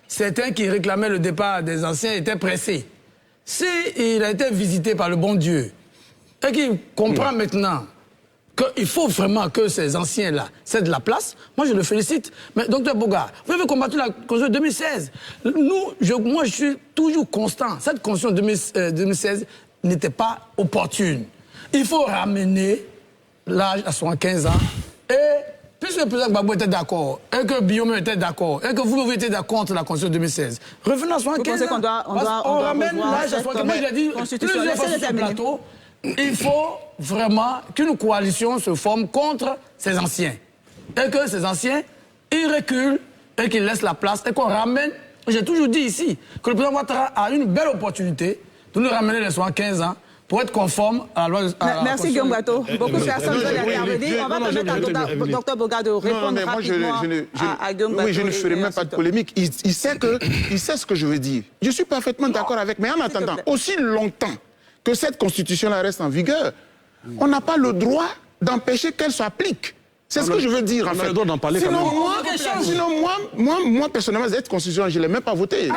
certains qui réclamaient le départ des anciens étaient pressés. S'il a été visité par le bon Dieu et qu'il comprend maintenant qu'il faut vraiment que ces anciens-là cèdent la place, moi je le félicite. Mais docteur Boga, vous avez combattu la Constitution de 2016. Moi je suis toujours constant. Cette Constitution de 2016 n'était pas opportune. Il faut ramener l'âge à 75 ans et puisque le président Gbagbo était d'accord, et que Billon était d'accord, et que vous étiez d'accord contre la Constitution de 2016, revenons à 75 ans. On ramène l'âge à 75 ans. Moi, je l'ai dit plusieurs fois sur ce plateau, il faut vraiment qu'une coalition se forme contre ces anciens. Et que ces anciens, ils reculent, et qu'ils laissent la place, et qu'on ramène. J'ai toujours dit ici que le président Ouattara a une belle opportunité de nous ramener les 75 ans pour être conforme à la loi. Merci Guillaume Bateau. Beaucoup de personnes veulent intervenir. On va permettre à Dr Boga de répondre rapidement à Guillaume Bateau. Oui, je ne ferai même pas de polémique. Il sait ce que je veux dire. Je suis parfaitement d'accord avec. Mais en attendant, aussi longtemps que cette constitution-là reste en vigueur, on n'a pas le droit d'empêcher qu'elle s'applique. C'est ce que je veux dire, en fait. Sinon, moi, personnellement, cette constitution, je ne l'ai même pas votée.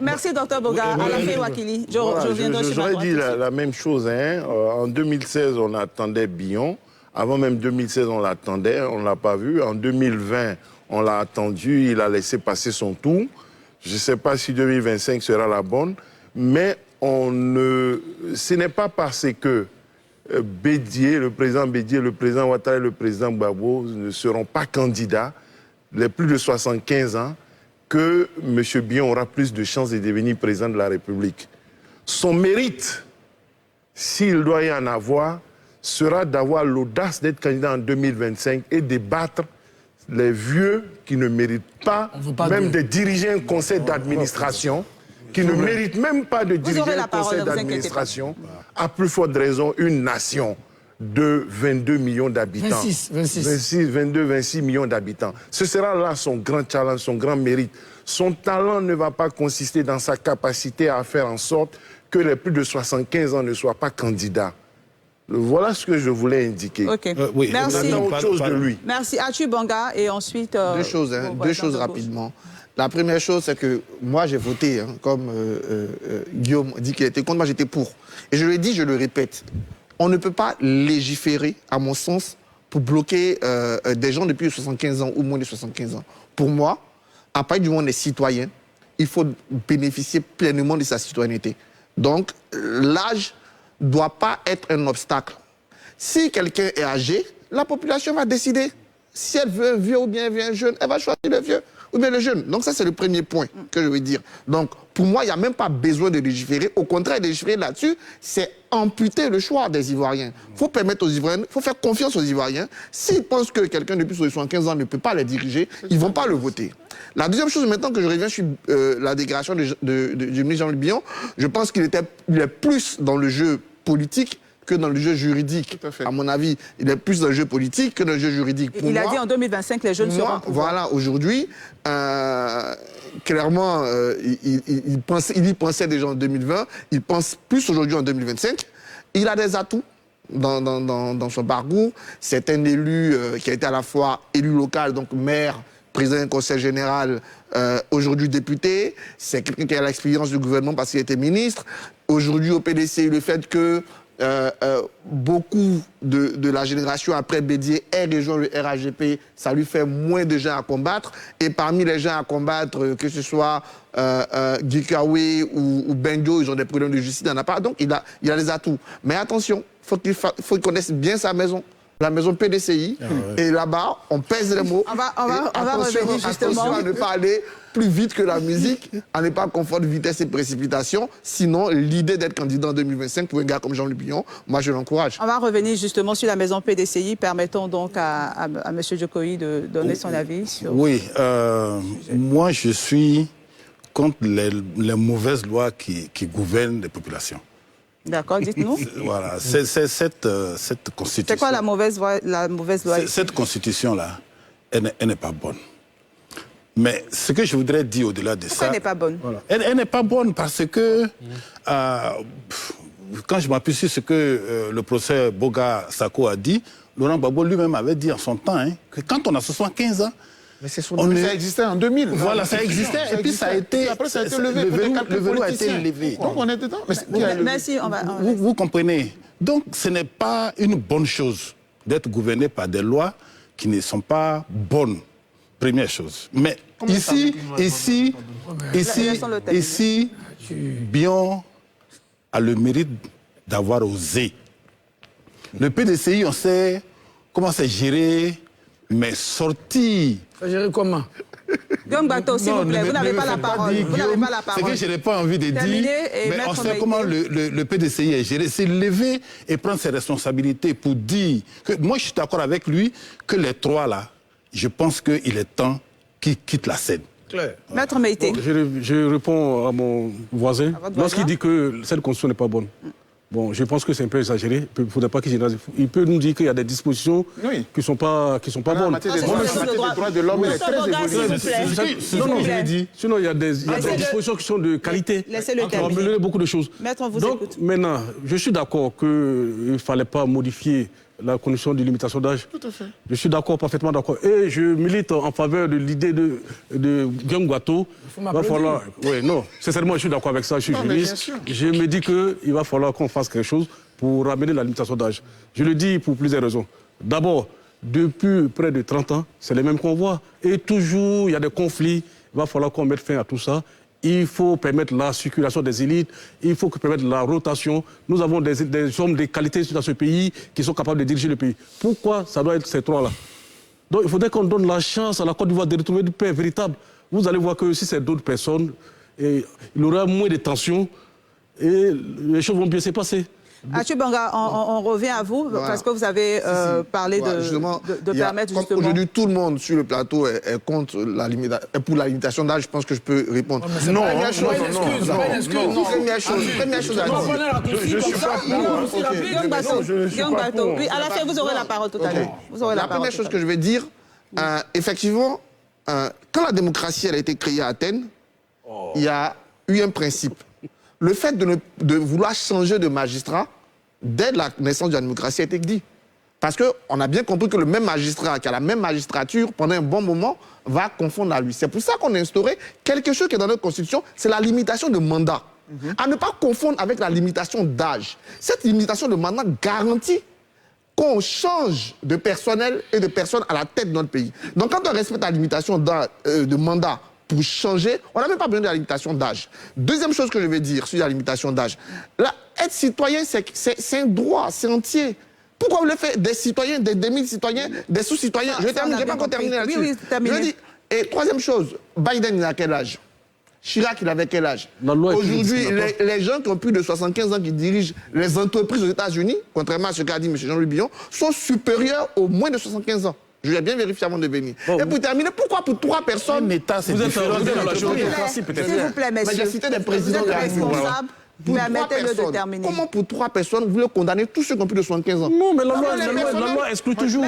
Merci, Dr Boga. Alafé Wakili. J'aurais dit la même chose. Hein. En 2016, on attendait Billon. Avant même 2016, on l'attendait, on ne l'a pas vu. En 2020, on l'a attendu, il a laissé passer son tour. Je ne sais pas si 2025 sera la bonne, mais ce n'est pas parce que Bédié, le président Bédié, le président Ouattara et le président Gbagbo ne seront pas candidats, les plus de 75 ans, que M. Billon aura plus de chances de devenir président de la République. Son mérite, s'il doit y en avoir, sera d'avoir l'audace d'être candidat en 2025 et de battre les vieux qui ne méritent pas, même de diriger un conseil d'administration, qui ne mérite même pas de diriger un conseil d'administration, à plus forte raison, une nation de 22 millions d'habitants. 26 millions d'habitants. Ce sera là son grand challenge, son grand mérite. Son talent ne va pas consister dans sa capacité à faire en sorte que les plus de 75 ans ne soient pas candidats. Voilà ce que je voulais indiquer. Okay. Oui, merci. Autre chose de lui. Merci. Achu Banga et ensuite... Deux choses rapidement. La première chose, c'est que moi, j'ai voté, comme Guillaume dit qu'il était contre, moi j'étais pour. Et je le dis, je le répète, on ne peut pas légiférer, à mon sens, pour bloquer des gens depuis 75 ans ou moins de 75 ans. Pour moi, à partir du moment où on est citoyen, il faut bénéficier pleinement de sa citoyenneté. Donc, l'âge ne doit pas être un obstacle. Si quelqu'un est âgé, la population va décider. Si elle veut un vieux ou bien elle veut un jeune, elle va choisir le vieux. ou bien les jeunes. Donc ça, c'est le premier point que je veux dire. Donc, pour moi, il n'y a même pas besoin de légiférer. Au contraire, légiférer là-dessus, c'est amputer le choix des Ivoiriens. Il faut permettre aux Ivoiriens, il faut faire confiance aux Ivoiriens. S'ils pensent que quelqu'un de plus de 75 ans ne peut pas les diriger, ils ne vont pas le voter. La deuxième chose, maintenant que je reviens sur la déclaration du ministre Jean-Luc Billon, je pense qu'il est plus dans le jeu politique que dans le jeu juridique. À mon avis, il est plus dans le jeu politique que dans le jeu juridique. Pour il moi, a dit en 2025 les jeunes seront au pouvoir. Voilà, aujourd'hui, clairement, il y pensait déjà en 2020, il pense plus aujourd'hui en 2025. Il a des atouts dans son parcours. C'est un élu qui a été à la fois élu local, donc maire, président du conseil général, aujourd'hui député. C'est quelqu'un qui a l'expérience du gouvernement parce qu'il était ministre. Aujourd'hui au PDC, le fait que beaucoup de la génération après Bédié ait rejoint le RAGP, ça lui fait moins de gens à combattre. Et parmi les gens à combattre, que ce soit Guy Kawe ou Benjo, ils ont des problèmes de justice, il n'en a pas. Donc il a les atouts. Mais attention, il faut qu'il connaisse bien sa maison. La maison PDCI, et là-bas, on pèse les mots. On va revenir justement. Attention à ne pas aller plus vite que la musique, à ne pas confondre vitesse et précipitation. Sinon, l'idée d'être candidat en 2025 pour un gars comme Jean-Luc Billon, moi, je l'encourage. On va revenir justement sur la maison PDCI. Permettons donc à M. Djokoui de donner son avis sur... Oui, moi, je suis contre les mauvaises lois qui gouvernent les populations. D'accord, dites-nous. Voilà, c'est cette constitution. C'est quoi la mauvaise loi Cette constitution-là, elle n'est pas bonne. Mais ce que je voudrais dire au-delà de Pourquoi ça... elle n'est pas bonne? Elle n'est pas bonne parce que, quand je m'appuie sur ce que le professeur Boga Sako a dit, Laurent Gbagbo lui-même avait dit en son temps, que quand on a 75 ans, mais ça existait en 2000. Voilà, ça existait. Et puis ça a été... Après, ça a été levé. Le verrou a été levé. Donc on est dedans. Merci, vous comprenez. Donc ce n'est pas une bonne chose d'être gouverné par des lois qui ne sont pas bonnes. Première chose. Mais ici, Billon a le mérite d'avoir osé. Le PDCI, on sait comment c'est géré, mais sortir... Ça géré comment? Guillaume Bateau, s'il vous plaît, vous n'avez pas la parole. Vous n'avez pas la parole. C'est que je n'ai pas envie de dire, mais on sait comment le PDCI est géré. C'est lever et prendre ses responsabilités pour dire que moi, je suis d'accord avec lui que les trois là, je pense qu'il est temps qu'ils quittent la scène. Claire. Maître Meïté. Je réponds à mon voisin. Lorsqu'il dit que cette constitution n'est pas bonne. Bon, je pense que c'est un peu exagéré. Il ne faudrait pas qu'il généralise. Il peut nous dire qu'il y a des dispositions qui ne sont pas bonnes. En matière des droits de l'homme, elle est très évoluée. C'est ce que je l'ai dit. Sinon, il y a des dispositions qui sont de qualité. Laissez-le terminer. On va améliorer beaucoup de choses. Maître, on vous Donc, écoute. maintenant, je suis d'accord qu'il ne fallait pas modifier la condition de limitation d'âge. Tout à fait. Je suis d'accord, parfaitement d'accord. Et je milite en faveur de l'idée de Guillaume Guato. Il va falloir... Oui, non, sincèrement, je suis d'accord avec ça, je suis juriste. Je me dis qu'il va falloir qu'on fasse quelque chose pour ramener la limitation d'âge. Je le dis pour plusieurs raisons. D'abord, depuis près de 30 ans, c'est les mêmes qu'on voit. Et toujours, il y a des conflits. Il va falloir qu'on mette fin à tout ça. Il faut permettre la circulation des élites, il faut permettre la rotation. Nous avons des hommes de qualité dans ce pays qui sont capables de diriger le pays. Pourquoi ça doit être ces trois-là? Donc il faudrait qu'on donne la chance à la Côte d'Ivoire de retrouver une paix véritable. Vous allez voir que si c'est d'autres personnes, il y aura moins de tensions et les choses vont bien se passer. Achou Banga, on revient à vous, parce que vous avez parlé de permettre justement... Aujourd'hui, tout le monde sur le plateau est contre pour la limitation d'âge. Je pense que je peux répondre. Non, première chose à dire. Je suis pas pour. Guillaume Bateau, oui, à la fin, vous aurez la parole tout à l'heure. La première chose que je vais dire, effectivement, quand la démocratie elle a été créée à Athènes, il y a eu un principe. Le fait de vouloir changer de magistrat, dès la naissance de la démocratie, a été dit. Parce qu'on a bien compris que le même magistrat, qui a la même magistrature, pendant un bon moment, va confondre à lui. C'est pour ça qu'on a instauré quelque chose qui est dans notre Constitution, c'est la limitation de mandat. À ne pas confondre avec la limitation d'âge. Cette limitation de mandat garantit qu'on change de personnel et de personnes à la tête de notre pays. Donc quand on respecte la limitation de mandat, pour changer, on n'a même pas besoin de la limitation d'âge. Deuxième chose que je vais dire sur la limitation d'âge, être citoyen, c'est un droit, c'est entier. Pourquoi vous le faites des citoyens, des demi-citoyens, des sous-citoyens? Je vais pas encore terminer là-dessus. Oui, je dis, Et troisième chose, Biden, il a quel âge? Chirac, il avait quel âge? Aujourd'hui, les gens qui ont plus de 75 ans qui dirigent les entreprises aux États-Unis, contrairement à ce qu'a dit M. Jean-Louis Billon, sont supérieurs aux moins de 75 ans. Je vais bien vérifier avant de venir. Et pour terminer, pourquoi pour 3 personnes... L'État, c'est différent de la démocratie, peut-être. S'il vous plaît, messieurs. J'ai cité des présidents Vous êtes responsables. Permettez-le de terminer. Comment pour 3 personnes, vous voulez condamner tous ceux qui ont plus de 75 ans? Non, mais la loi exclut toujours.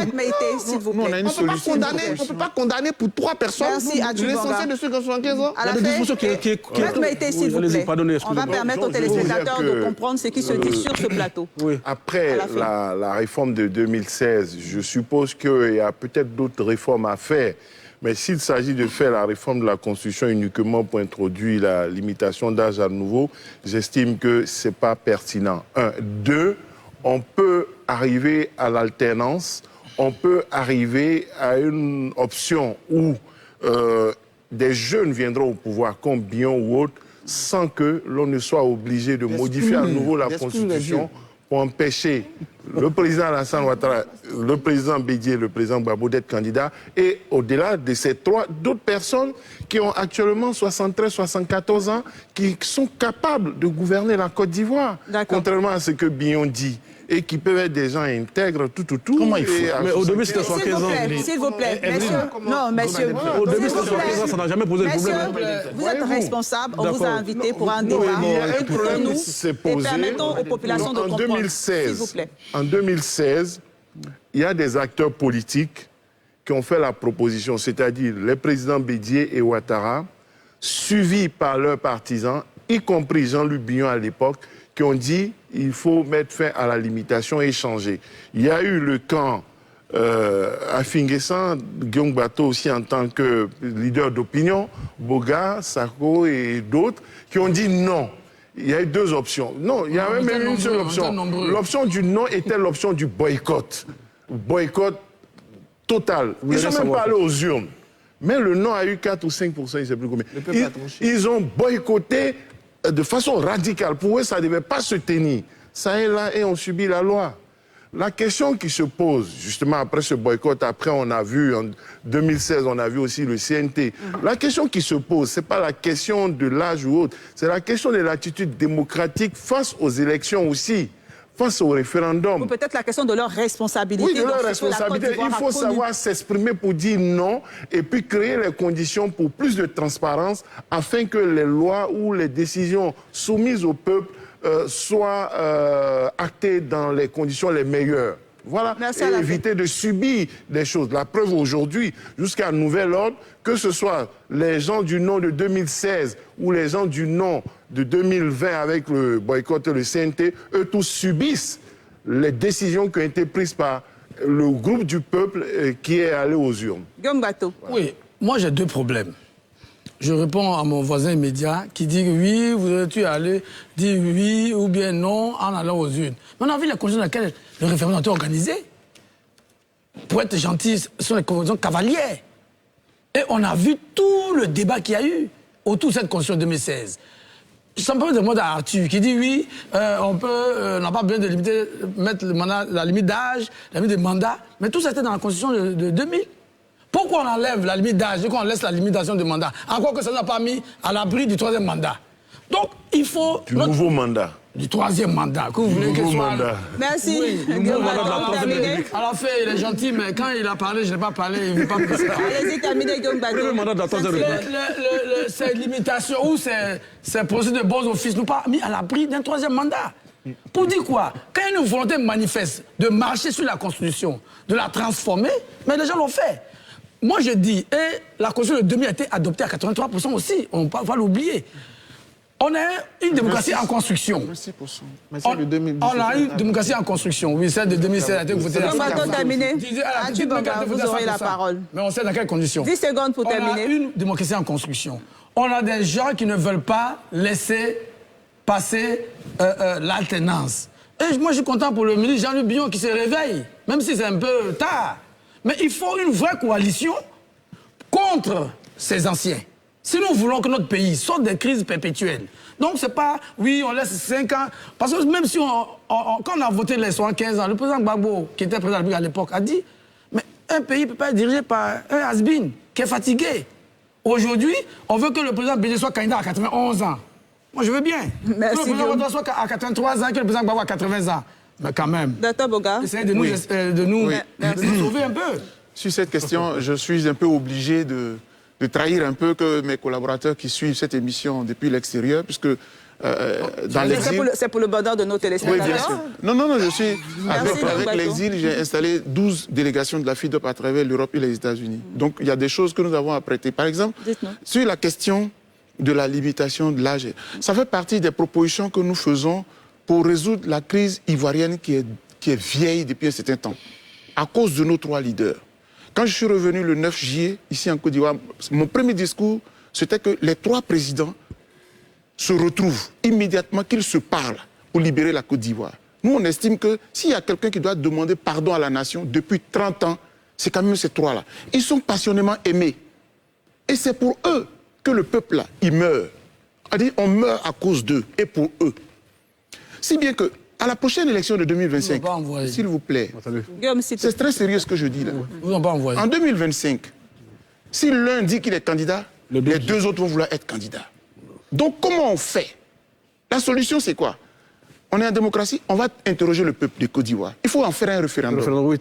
S'il vous plaît. On ne peut pas condamner pour 3 personnes l'essentiel de ceux qui ont 75 ans. À la fin, s'il vous plaît. On va permettre aux téléspectateurs de comprendre ce qui se dit sur ce plateau. Après la réforme de 2016, je suppose qu'il y a peut-être d'autres réformes à faire. Mais s'il s'agit de faire la réforme de la Constitution uniquement pour introduire la limitation d'âge à nouveau, j'estime que ce n'est pas pertinent. 1. 2, on peut arriver à l'alternance, on peut arriver à une option où des jeunes viendront au pouvoir, comme Billon ou autres, sans que l'on ne soit obligé de modifier à nouveau la Constitution pour empêcher le président Alassane Ouattara, le président Bédié, le président Gbagbo d'être candidats, et au-delà de ces 3, d'autres personnes qui ont actuellement 73, 74 ans, qui sont capables de gouverner la Côte d'Ivoire, contrairement à ce que Billon dit, et qui peuvent être des gens intègres, tout. Comment il faut? Mais au début, c'était 75 ans. S'il vous plaît, messieurs. Non, messieurs. Au début, c'était 75 ans, ça n'a jamais posé de problème. Vous êtes responsables, on vous a invité pour un débat. Écoutez-nous et permettons aux populations de comprendre. S'il vous plaît. En 2016, il y a des acteurs politiques qui ont fait la proposition, c'est-à-dire les présidents Bédié et Ouattara, suivis par leurs partisans, y compris Jean-Luc Billon à l'époque, qui ont dit il faut mettre fin à la limitation et changer. Il y a eu le camp Afinguessan, Guillaume Bateau aussi en tant que leader d'opinion, Boga, Sako et d'autres, qui ont dit non. Il y a eu 2 options. Non, il y a même une seule option. L'option du non était l'option du boycott. Boycott total. Ils ne sont même pas allés aux urnes. Mais le non a eu 4 ou 5%, je ne sais plus combien. Ils ont boycotté de façon radicale. Pour eux, ça ne devait pas se tenir. Ça est là et on subit la loi. La question qui se pose, justement, après ce boycott, après on a vu, en 2016, on a vu aussi le CNT. La question qui se pose, ce n'est pas la question de l'âge ou autre, c'est la question de l'attitude démocratique face aux élections aussi, face au référendum. Ou peut-être la question de leur responsabilité. Oui, de leur responsabilité. Il faut savoir s'exprimer pour dire non et puis créer les conditions pour plus de transparence afin que les lois ou les décisions soumises au peuple soient actées dans les conditions les meilleures. Voilà, et éviter de subir des choses. La preuve aujourd'hui, jusqu'à nouvel ordre, que ce soit les gens du non de 2016 ou les gens du non de 2020 avec le boycott et le CNT, eux tous subissent les décisions qui ont été prises par le groupe du peuple qui est allé aux urnes. Guillaume Bateau. Oui, moi j'ai 2 problèmes. Je réponds à mon voisin immédiat qui dit que oui, vous êtes allé dire oui ou bien non en allant aux urnes. Mais on a vu les conditions dans lesquelles le référendum a été organisé. Pour être gentil, ce sont les conditions cavalières. Et on a vu tout le débat qu'il y a eu autour de cette constitution de 2016. Je me demande à Arthur qui dit oui, on n'a pas besoin de limiter, mettre le mandat, la limite d'âge, la limite de mandat, mais tout ça était dans la constitution de 2000. Pourquoi on enlève la limite d'âge et qu'on laisse la limitation de mandat? Encore que ça n'a pas mis à l'abri du 3e mandat. Donc, il faut... Du nouveau mandat. Du 3e mandat, que vous voulez que ce soit... Merci. Oui, Guillaume Bateau, à la fin, il est gentil, mais quand il a parlé, je n'ai pas parlé, il ne veut pas me laisser parler. Allez-y, terminez, Guillaume Bateau. Ces limitations ou ces procédures de bons offices n'ont pas mis à l'abri d'un 3e mandat. Pour dire quoi? Quand il y a une volonté manifeste de marcher sur la Constitution, de la transformer, mais les gens l'ont fait. Moi, je dis, et la Constitution de 2000 a été adoptée à 83% aussi, on ne va pas l'oublier. On a une démocratie en construction. On a une démocratie en construction. Oui, celle de 2016 a été votée. On va terminer. Vous aurez la parole. Mais on sait dans quelles conditions. 10 secondes pour terminer. On a une démocratie en construction. On a des gens qui ne veulent pas laisser passer l'alternance. Et moi, je suis content pour le ministre Jean-Luc Billon qui se réveille, même si c'est un peu tard. Mais il faut une vraie coalition contre ces anciens. Si nous voulons que notre pays sorte des crises perpétuelles. Donc, c'est pas, oui, on laisse 5 ans. Parce que même si quand on a voté les 75 ans, le président Gbagbo, qui était président de la République à l'époque, a dit, mais un pays ne peut pas être dirigé par un has-been. qui est fatigué. Aujourd'hui, on veut que le président Bédié soit candidat à 91 ans. Moi, je veux bien. Merci, que le président Ouattara soit à 83 ans, que le président Gbagbo à 80 ans. Mais quand même. Dr Boga. Essayez de nous sauver un peu. Sur cette question, je suis un peu obligé de trahir un peu que mes collaborateurs qui suivent cette émission depuis l'extérieur, puisque dans l'exil... C'est pour le bonheur de nos téléspectateurs. Oui, bien sûr. Non, je suis... Avec l'exil, j'ai installé 12 délégations de la FIDOP à travers l'Europe et les États-Unis. Donc, il y a des choses que nous avons à prêter. Par exemple, sur la question de la limitation de l'âge, ça fait partie des propositions que nous faisons pour résoudre la crise ivoirienne qui est vieille depuis un certain temps, à cause de nos 3 leaders. Quand je suis revenu le 9 juillet, ici en Côte d'Ivoire, mon premier discours, c'était que les 3 présidents se retrouvent immédiatement, qu'ils se parlent pour libérer la Côte d'Ivoire. Nous, on estime que s'il y a quelqu'un qui doit demander pardon à la nation depuis 30 ans, c'est quand même ces 3-là. Ils sont passionnément aimés. Et c'est pour eux que le peuple, là, il meurt. On meurt à cause d'eux et pour eux. Si bien que, à la prochaine élection de 2025, s'il vous plaît, c'est très sérieux ce que je dis là. En 2025, si l'un dit qu'il est candidat, les 2 autres vont vouloir être candidats. Donc comment on fait? La solution c'est quoi? On est en démocratie, on va interroger le peuple de Côte d'Ivoire. Il faut en faire un référendum.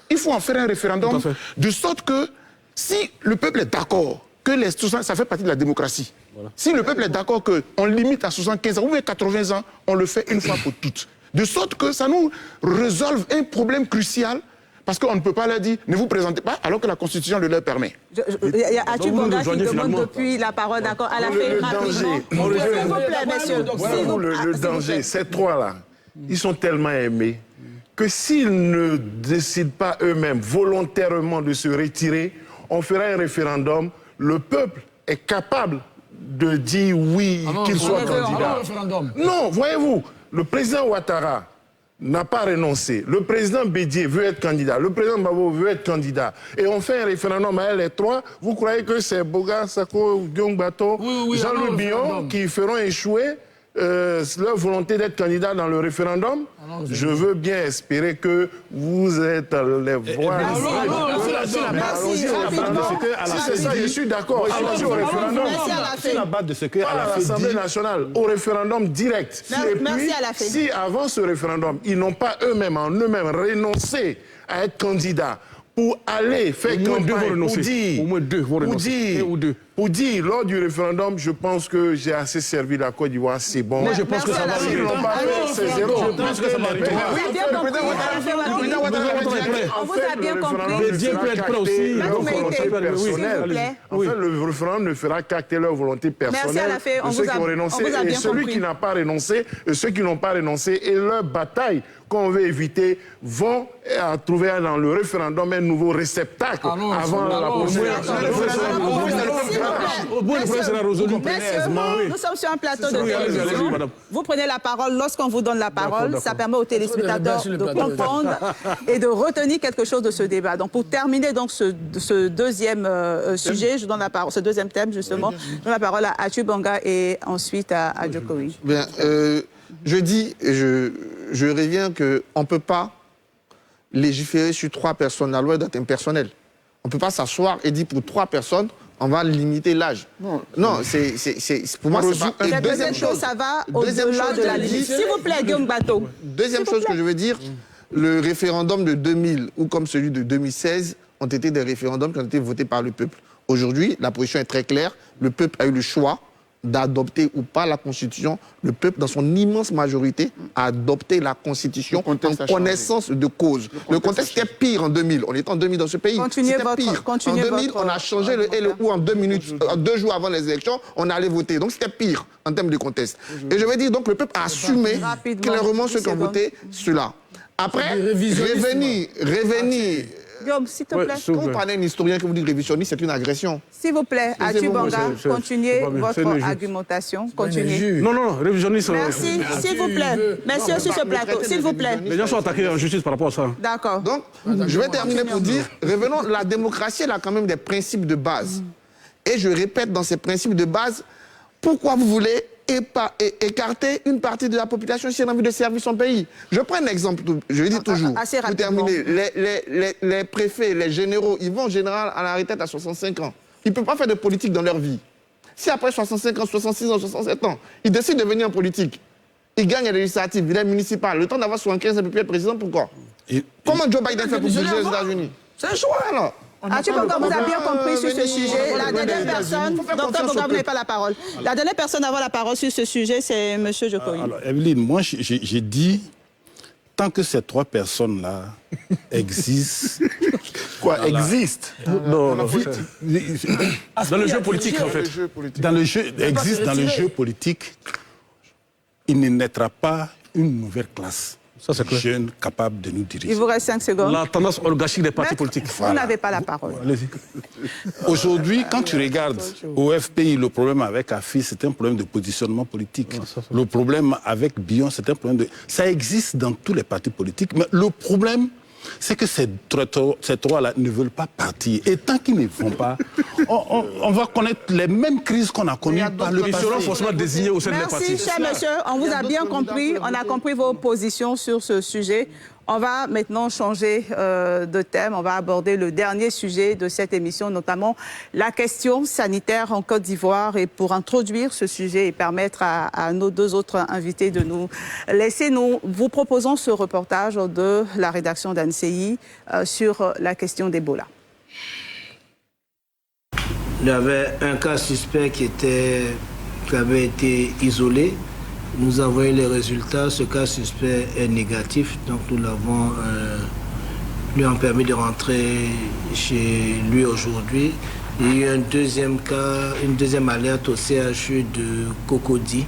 Il faut en faire un référendum de sorte que si le peuple est d'accord, que les 60, ça fait partie de la démocratie. Voilà. Si le peuple est d'accord qu'on limite à 75 ans ou à 80 ans, on le fait une fois pour toutes. De sorte que ça nous résolve un problème crucial, parce qu'on ne peut pas leur dire ne vous présentez pas alors que la Constitution le leur permet. Il y a Achu Bonga qui demande depuis la parole, d'accord, à la fin rapidement. S'il vous plaît, messieurs. Le danger, ces 3-là, ils sont tellement aimés que s'ils ne décident pas eux-mêmes volontairement de se retirer, on fera un référendum, le peuple est capable de dire oui, qu'il soit candidat. Non, voyez-vous, le président Ouattara n'a pas renoncé. Le président Bédié veut être candidat. Le président Gbagbo veut être candidat. Et on fait un référendum à les 3. Vous croyez que c'est Boga, Sako, Guillaume Bato, Jean-Louis Billon qui feront échouer leur volonté d'être candidat dans le référendum? Je veux bien espérer que vous êtes les voix. Si c'est ça, je suis d'accord. Allons-y au référendum. À l'Assemblée nationale, au référendum direct. Et puis, si avant ce référendum, ils n'ont pas eux-mêmes, en eux-mêmes, renoncé à être candidats pour aller faire campagne, pour dire, lors du référendum, je pense que j'ai assez servi la Côte d'Ivoire, c'est bon. Moi, je pense que ça va arriver. C'est zéro. On vous a bien compris. Enfin, le référendum ne fera qu'acter leur volonté personnelle de ceux qui ont renoncé. Et celui qui n'a pas renoncé, ceux qui n'ont pas renoncé, et leur bataille qu'on veut éviter, vont trouver dans le référendum un nouveau réceptacle avant la prochaine. Nous sommes sur un plateau de télévision. Vous prenez la parole lorsqu'on vous donne la parole. Ça permet aux téléspectateurs de comprendre et de retenir quelque chose de ce débat. Donc, pour terminer donc, ce deuxième sujet, je donne la parole, ce deuxième thème, justement, je donne la parole à Achu Bonga et ensuite à Djokovic. Bien, je dis, je reviens qu'on ne peut pas légiférer sur 3 personnes. La loi doit être impersonnelle. On ne peut pas s'asseoir et dire pour 3 personnes, on va limiter l'âge. Non, pour moi, c'est pas... La deuxième chose, ça va au-delà de la limite. S'il vous plaît, Guillaume Bateau. Deuxième chose que je veux dire, le référendum de 2000 ou comme celui de 2016 ont été des référendums qui ont été votés par le peuple. Aujourd'hui, la position est très claire. Le peuple a eu le choix d'adopter ou pas la Constitution. Le peuple, dans son immense majorité, a adopté la Constitution en connaissance de cause. Le contexte était pire en 2000. On était en 2000 dans ce pays. C'était pire. En 2000, on a changé le et le ou en 2 minutes, 2 jours avant les élections, on allait voter. Donc c'était pire en termes de contexte. Et je veux dire, donc le peuple a assumé clairement ceux qui ont voté cela. Après, revenir. Guillaume, s'il te plaît. Quand vous parlez d'un historien qui vous dit que révisionniste, c'est une agression. S'il vous plaît, Achu Bonga, continuez votre argumentation. Continuez. Non, révisionniste. Merci, s'il vous plaît. Messieurs sur ce plateau, s'il vous plaît. Les gens sont attaqués en justice par rapport à ça. D'accord. Donc, je vais terminer pour dire, revenons, la démocratie, elle a quand même des principes de base. Et je répète, dans ces principes de base, pourquoi vous voulez écarter une partie de la population si elle a envie de servir son pays. Je prends un exemple, je le dis toujours, pour terminer. Les préfets, les généraux, ils vont en général à la retraite à 65 ans. Ils ne peuvent pas faire de politique dans leur vie. Si après 65 ans, 66 ans, 67 ans, ils décident de venir en politique, ils gagnent les législatives, il est municipal, le temps d'avoir 75 ans, il ne peut plus être président, pourquoi? Comment Joe Biden fait pour bouger les États-Unis? C'est un choix, alors. Tu peux vous avez bien compris sur ce sujet. La dernière personne, docteur Boga, vous n'avez pas la parole. La dernière personne à avoir la parole sur ce sujet, c'est M. Jokowi. Alors, Evelyne, moi, j'ai dit, tant que ces 3 personnes-là existent... Quoi, existent? Non, non. Dans le jeu politique, en fait. Dans le jeu, existe dans le jeu politique, il ne naîtra pas une nouvelle classe. Ça, c'est clair. Jeune, capable de nous diriger. Il vous reste 5 secondes. La tendance oligarchique des partis politiques. Vous n'avez pas la parole. Aujourd'hui, quand tu regardes au FPI, le problème avec AFI, c'est un problème de positionnement politique. Le problème avec Bion, c'est un problème de... Ça existe dans tous les partis politiques, mais le problème, c'est que ces 3-là ne veulent pas partir. Et tant qu'ils ne vont pas, on va connaître les mêmes crises qu'on a connues par le passé. Ils seront forcément désignés au sein des partis. Merci, cher monsieur. On vous a bien compris. On a compris vos positions sur ce sujet. On va maintenant changer de thème. On va aborder le dernier sujet de cette émission, notamment la question sanitaire en Côte d'Ivoire. Et pour introduire ce sujet et permettre à nos 2 autres invités de nous laisser, nous vous proposons ce reportage de la rédaction d'ANCI sur la question d'Ebola. Il y avait un cas suspect qui avait été isolé. Nous avons eu les résultats. Ce cas suspect est négatif, donc nous l'avons lui avons permis de rentrer chez lui aujourd'hui. Il y a eu un deuxième cas, une deuxième alerte au CHU de Cocody.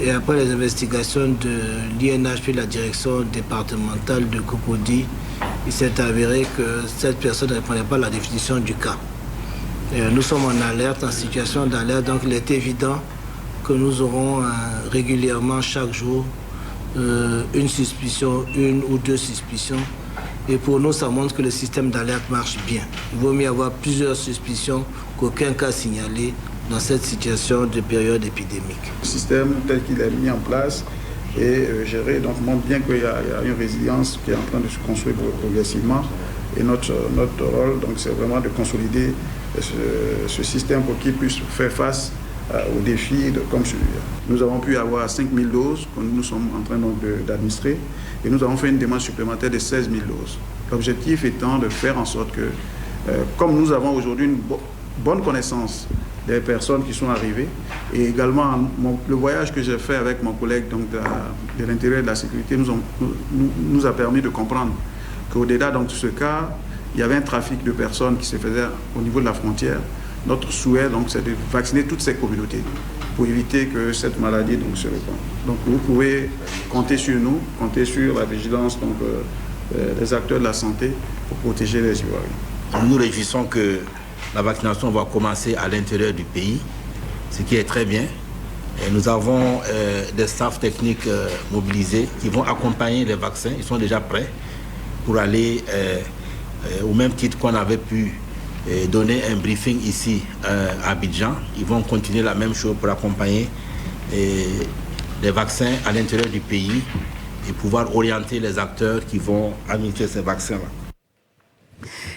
Et après les investigations de l'INHP, la direction départementale de Cocody, il s'est avéré que cette personne ne répondait pas à la définition du cas. Nous sommes en alerte, en situation d'alerte, donc il est évident que nous aurons régulièrement, chaque jour, une suspicion, 1 ou 2 suspicions. Et pour nous, ça montre que le système d'alerte marche bien. Il vaut mieux avoir plusieurs suspicions qu'aucun cas signalé dans cette situation de période épidémique. Le système tel qu'il est mis en place et géré donc, montre bien qu'il y a une résilience qui est en train de se construire progressivement. Et notre rôle, c'est vraiment de consolider ce système pour qu'il puisse faire face aux défis comme celui-là. Nous avons pu avoir 5 000 doses que nous sommes en train d'administrer et nous avons fait une demande supplémentaire de 16 000 doses. L'objectif étant de faire en sorte que, comme nous avons aujourd'hui une bonne connaissance des personnes qui sont arrivées et également le voyage que j'ai fait avec mon collègue de l'intérieur et de la sécurité nous a permis de comprendre qu'au-delà de ce cas, il y avait un trafic de personnes qui se faisait au niveau de la frontière. Notre souhait, c'est de vacciner toutes ces communautés pour éviter que cette maladie se répande. Donc, vous pouvez compter sur nous, compter sur la vigilance des acteurs de la santé pour protéger les Ivoiriens. Nous nous réjouissons que la vaccination va commencer à l'intérieur du pays, ce qui est très bien. Et nous avons des staffs techniques mobilisés qui vont accompagner les vaccins. Ils sont déjà prêts pour aller au même titre qu'on avait pu donner un briefing ici à Abidjan. Ils vont continuer la même chose pour accompagner les vaccins à l'intérieur du pays et pouvoir orienter les acteurs qui vont administrer ces vaccins-là.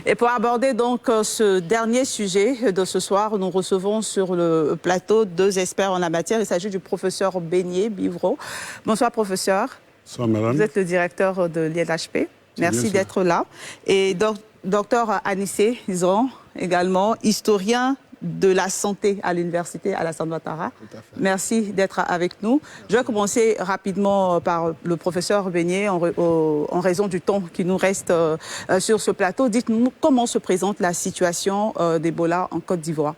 Et pour aborder donc ce dernier sujet de ce soir, nous recevons sur le plateau 2 experts en la matière. Il s'agit du professeur Beignet Bivro. Bonsoir professeur. Bonsoir madame. Vous êtes le directeur de l'INHP. Merci d'être là. Et docteur Anissé Izon, également historien de la santé à l'université Alassane Ouattara. Merci d'être avec nous. Je vais commencer rapidement par le professeur Beignet en raison du temps qui nous reste sur ce plateau. Dites-nous comment se présente la situation d'Ebola en Côte d'Ivoire.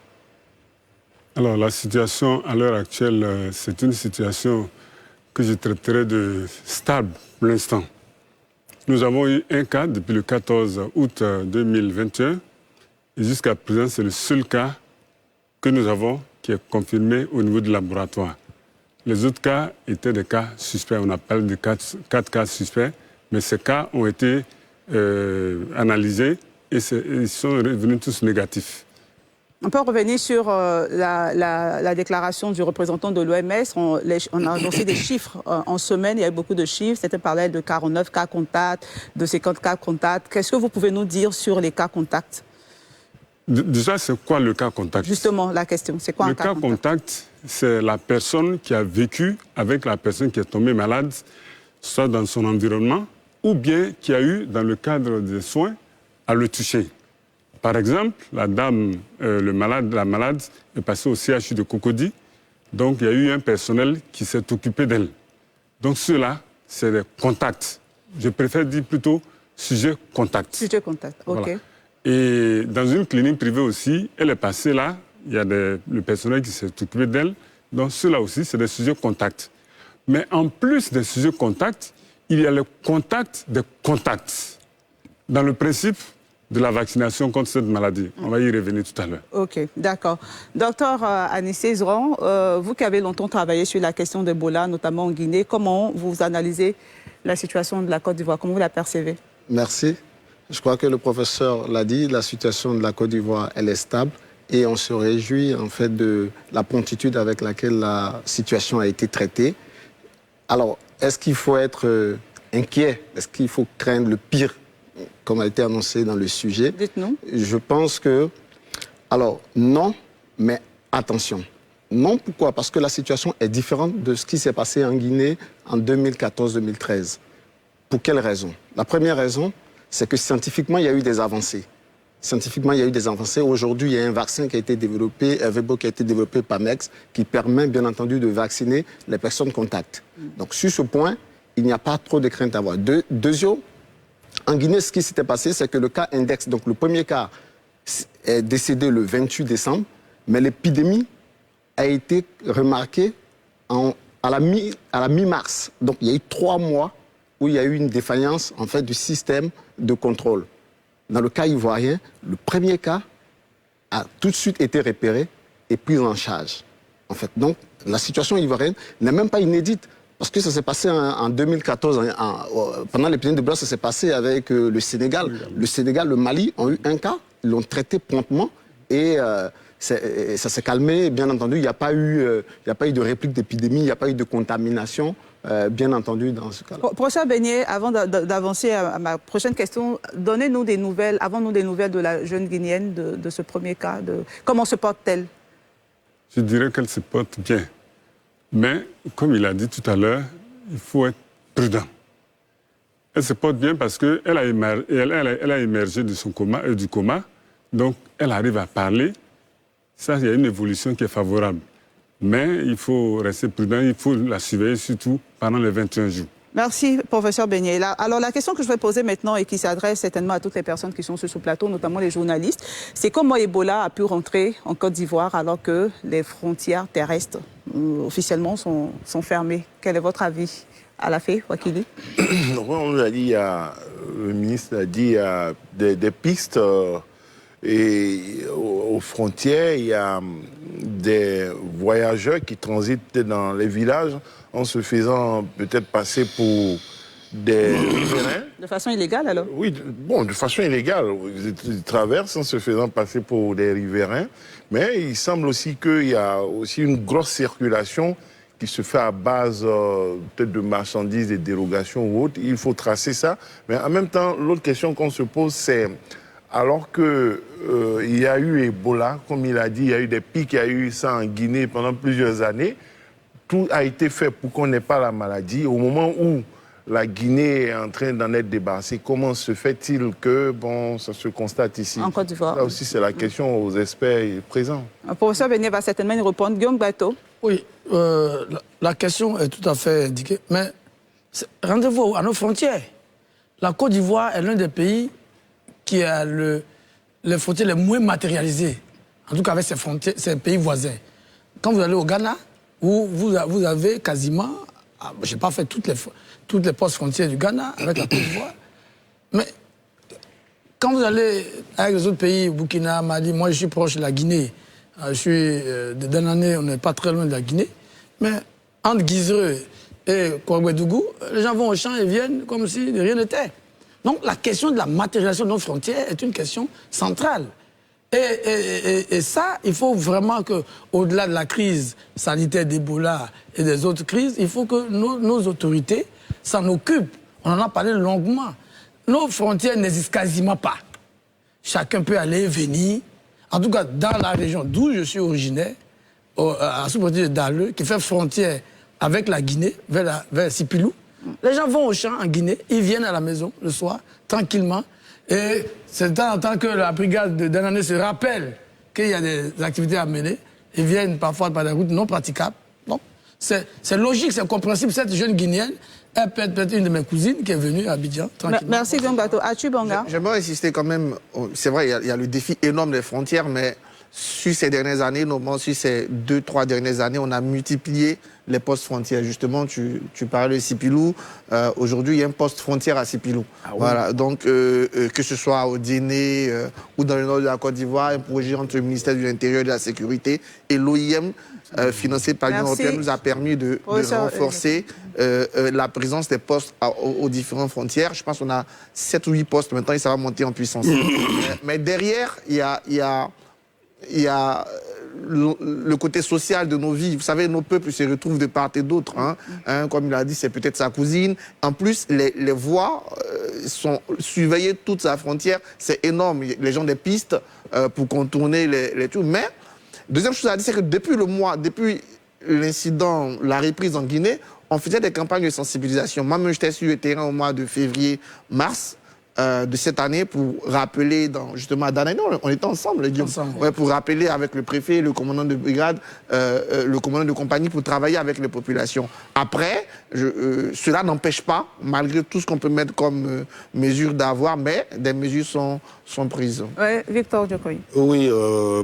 Alors la situation à l'heure actuelle, c'est une situation que je traiterai de stable pour l'instant. Nous avons eu un cas depuis le 14 août 2021 et jusqu'à présent c'est le seul cas que nous avons qui est confirmé au niveau du laboratoire. Les autres cas étaient des cas suspects, on appelle de 4 cas suspects, mais ces cas ont été analysés et ils sont revenus tous négatifs. On peut revenir sur la déclaration du représentant de l'OMS. On a annoncé des chiffres en semaine. Il y a eu beaucoup de chiffres. C'était parlé de 49 cas contacts, de 50 cas contacts. Qu'est-ce que vous pouvez nous dire sur les cas contacts? Déjà, c'est quoi le cas contact? Justement, la question, c'est quoi un cas contact? Le cas contact, c'est la personne qui a vécu avec la personne qui est tombée malade, soit dans son environnement, ou bien qui a eu, dans le cadre des soins, à le toucher. Par exemple, la malade est passée au CHU de Cocody, donc il y a eu un personnel qui s'est occupé d'elle. Donc ceux-là, c'est des contacts. Je préfère dire plutôt sujet contact. Sujet contact, ok. Voilà. Et dans une clinique privée aussi, elle est passée là, il y a le personnel qui s'est occupé d'elle, donc ceux-là aussi, c'est des sujets contacts. Mais en plus des sujets contacts, il y a le contact des contacts. Dans le principe de la vaccination contre cette maladie. On va y revenir tout à l'heure. Ok, d'accord. Docteur Anissé Zouran, vous qui avez longtemps travaillé sur la question d'Ebola, notamment en Guinée, comment vous analysez la situation de la Côte d'Ivoire? Comment vous la percevez? Merci. Je crois que le professeur l'a dit, la situation de la Côte d'Ivoire, elle est stable et on se réjouit en fait de la promptitude avec laquelle la situation a été traitée. Alors, est-ce qu'il faut être inquiet? Est-ce qu'il faut craindre le pire, comme a été annoncé dans le sujet? Dites-nous. Je pense que, alors non, mais attention. Non, pourquoi? Parce que la situation est différente de ce qui s'est passé en Guinée en 2014-2013. Pour quelles raisons? La première raison, c'est que scientifiquement, il y a eu des avancées. Scientifiquement, il y a eu des avancées. Aujourd'hui, il y a un vaccin qui a été développé, Ervebo, qui a été développé par MEX, qui permet, bien entendu, de vacciner les personnes contacts. Donc, sur ce point, il n'y a pas trop de crainte à avoir. Deuxième, en Guinée, ce qui s'était passé, c'est que le cas index, donc le premier cas, est décédé le 28 décembre, mais l'épidémie a été remarquée à la mi-mars. Donc, il y a eu 3 mois où il y a eu une défaillance en fait, du système de contrôle. Dans le cas ivoirien, le premier cas a tout de suite été repéré et pris en charge. En fait. Donc, la situation ivoirienne n'est même pas inédite, parce que ça s'est passé en 2014, pendant l'épidémie de Ebola, ça s'est passé avec le Sénégal. Le Sénégal, le Mali ont eu un cas, ils l'ont traité promptement et ça s'est calmé. Bien entendu, il n'y a pas eu de réplique d'épidémie, il n'y a pas eu de contamination. Bien entendu, dans ce cas-là. Professeur Beignet, avant d'avancer à ma prochaine question, donnez-nous des nouvelles, avons-nous des nouvelles de la jeune Guinéenne, de ce premier cas, comment se porte-t-elle? Je dirais qu'elle se porte bien. Mais, comme il a dit tout à l'heure, il faut être prudent. Elle se porte bien parce qu'elle a émergé de son coma, du coma, donc elle arrive à parler. Ça, il y a une évolution qui est favorable. Mais il faut rester prudent, il faut la surveiller surtout pendant les 21 jours. Merci, professeur Beignet. Alors, la question que je vais poser maintenant et qui s'adresse certainement à toutes les personnes qui sont sur ce plateau, notamment les journalistes, c'est comment Ebola a pu rentrer en Côte d'Ivoire alors que les frontières terrestres officiellement sont fermées. Quel est votre avis? Alafé Wakili? On l'a dit, le ministre a dit, il y a des pistes et aux frontières, il y a des voyageurs qui transitent dans les villages en se faisant peut-être passer pour des riverains. De façon illégale, alors? Oui, bon, de façon illégale. Ils traversent en se faisant passer pour des riverains. Mais il semble aussi qu'il y a aussi une grosse circulation qui se fait à base peut-être de marchandises, des dérogations ou autres. Il faut tracer ça. Mais en même temps, l'autre question qu'on se pose, c'est alors qu'il y a eu Ebola, comme il a dit, il y a eu des pics, il y a eu ça en Guinée pendant plusieurs années. Tout a été fait pour qu'on n'ait pas la maladie. Au moment où la Guinée est en train d'en être débarrassée, comment se fait-il que ça se constate ici? En Côte d'Ivoire. Là aussi, c'est la question aux experts présents. Le professeur Beignet va certainement y répondre. Guillaume Bateau. Oui, la question est tout à fait indiquée. Mais rendez-vous à nos frontières. La Côte d'Ivoire est l'un des pays qui a les frontières les moins matérialisées, en tout cas avec ses pays voisins. Quand vous allez au Ghana, vous avez quasiment, je n'ai pas fait toutes les postes frontières du Ghana avec la Côte d'Ivoire, mais quand vous allez avec les autres pays, Burkina, Mali, moi je suis proche de la Guinée, de dernière année, on n'est pas très loin de la Guinée, mais entre Guizereux et Kouagbouedougou, les gens vont au champ et viennent comme si de rien n'était. Donc la question de la matérialisation de nos frontières est une question centrale. Et ça, il faut vraiment qu'au-delà de la crise sanitaire d'Ebola et des autres crises, il faut que nos autorités s'en occupent. On en a parlé longuement. Nos frontières n'existent quasiment pas. Chacun peut aller et venir. En tout cas, dans la région d'où je suis originaire, à la sous-préfecture de Dalleux, qui fait frontière avec la Guinée, vers Sipilou, les gens vont au champ en Guinée, ils viennent à la maison le soir, tranquillement. Et c'est de temps en temps que la brigade de Danané se rappelle qu'il y a des activités à mener. Ils viennent parfois par des routes non praticables. Donc, c'est logique, c'est compréhensible. Cette jeune Guinéenne, elle peut être une de mes cousines qui est venue à Abidjan, tranquillement. Merci, Diombato. Achu Banga. J'aimerais insister quand même. C'est vrai, il y a le défi énorme des frontières, mais sur ces dernières années, notamment sur ces 2-3 dernières années, on a multiplié les postes frontières. Justement, tu parlais de Sipilou. Aujourd'hui, il y a un poste frontière à Sipilou. Ah oui. Voilà. Donc, que ce soit au Djéné ou dans le nord de la Côte d'Ivoire, un projet entre le ministère de l'Intérieur et de la Sécurité et l'OIM, financé par l'Union européenne, nous a permis de renforcer la présence des postes aux différentes frontières. Je pense qu'on a 7 ou 8 postes maintenant et ça va monter en puissance. Mais derrière, il y a le côté social de nos vies. Vous savez, nos peuples se retrouvent de part et d'autre. Comme il a dit, c'est peut-être sa cousine. En plus, les voies sont surveillées toute sa frontière. C'est énorme. Les gens des pistes pour contourner les trucs. Mais, deuxième chose à dire, c'est que depuis l'incident, la reprise en Guinée, on faisait des campagnes de sensibilisation. Moi-même, j'étais sur le terrain au mois de février-mars de cette année pour rappeler, justement à Danané, on était ensemble, Guillaume, pour rappeler avec le préfet, le commandant de brigade, le commandant de compagnie pour travailler avec les populations. Après, cela n'empêche pas, malgré tout ce qu'on peut mettre comme mesure d'avoir, mais des mesures sont prises. Oui, Victor Diokoy. Oui,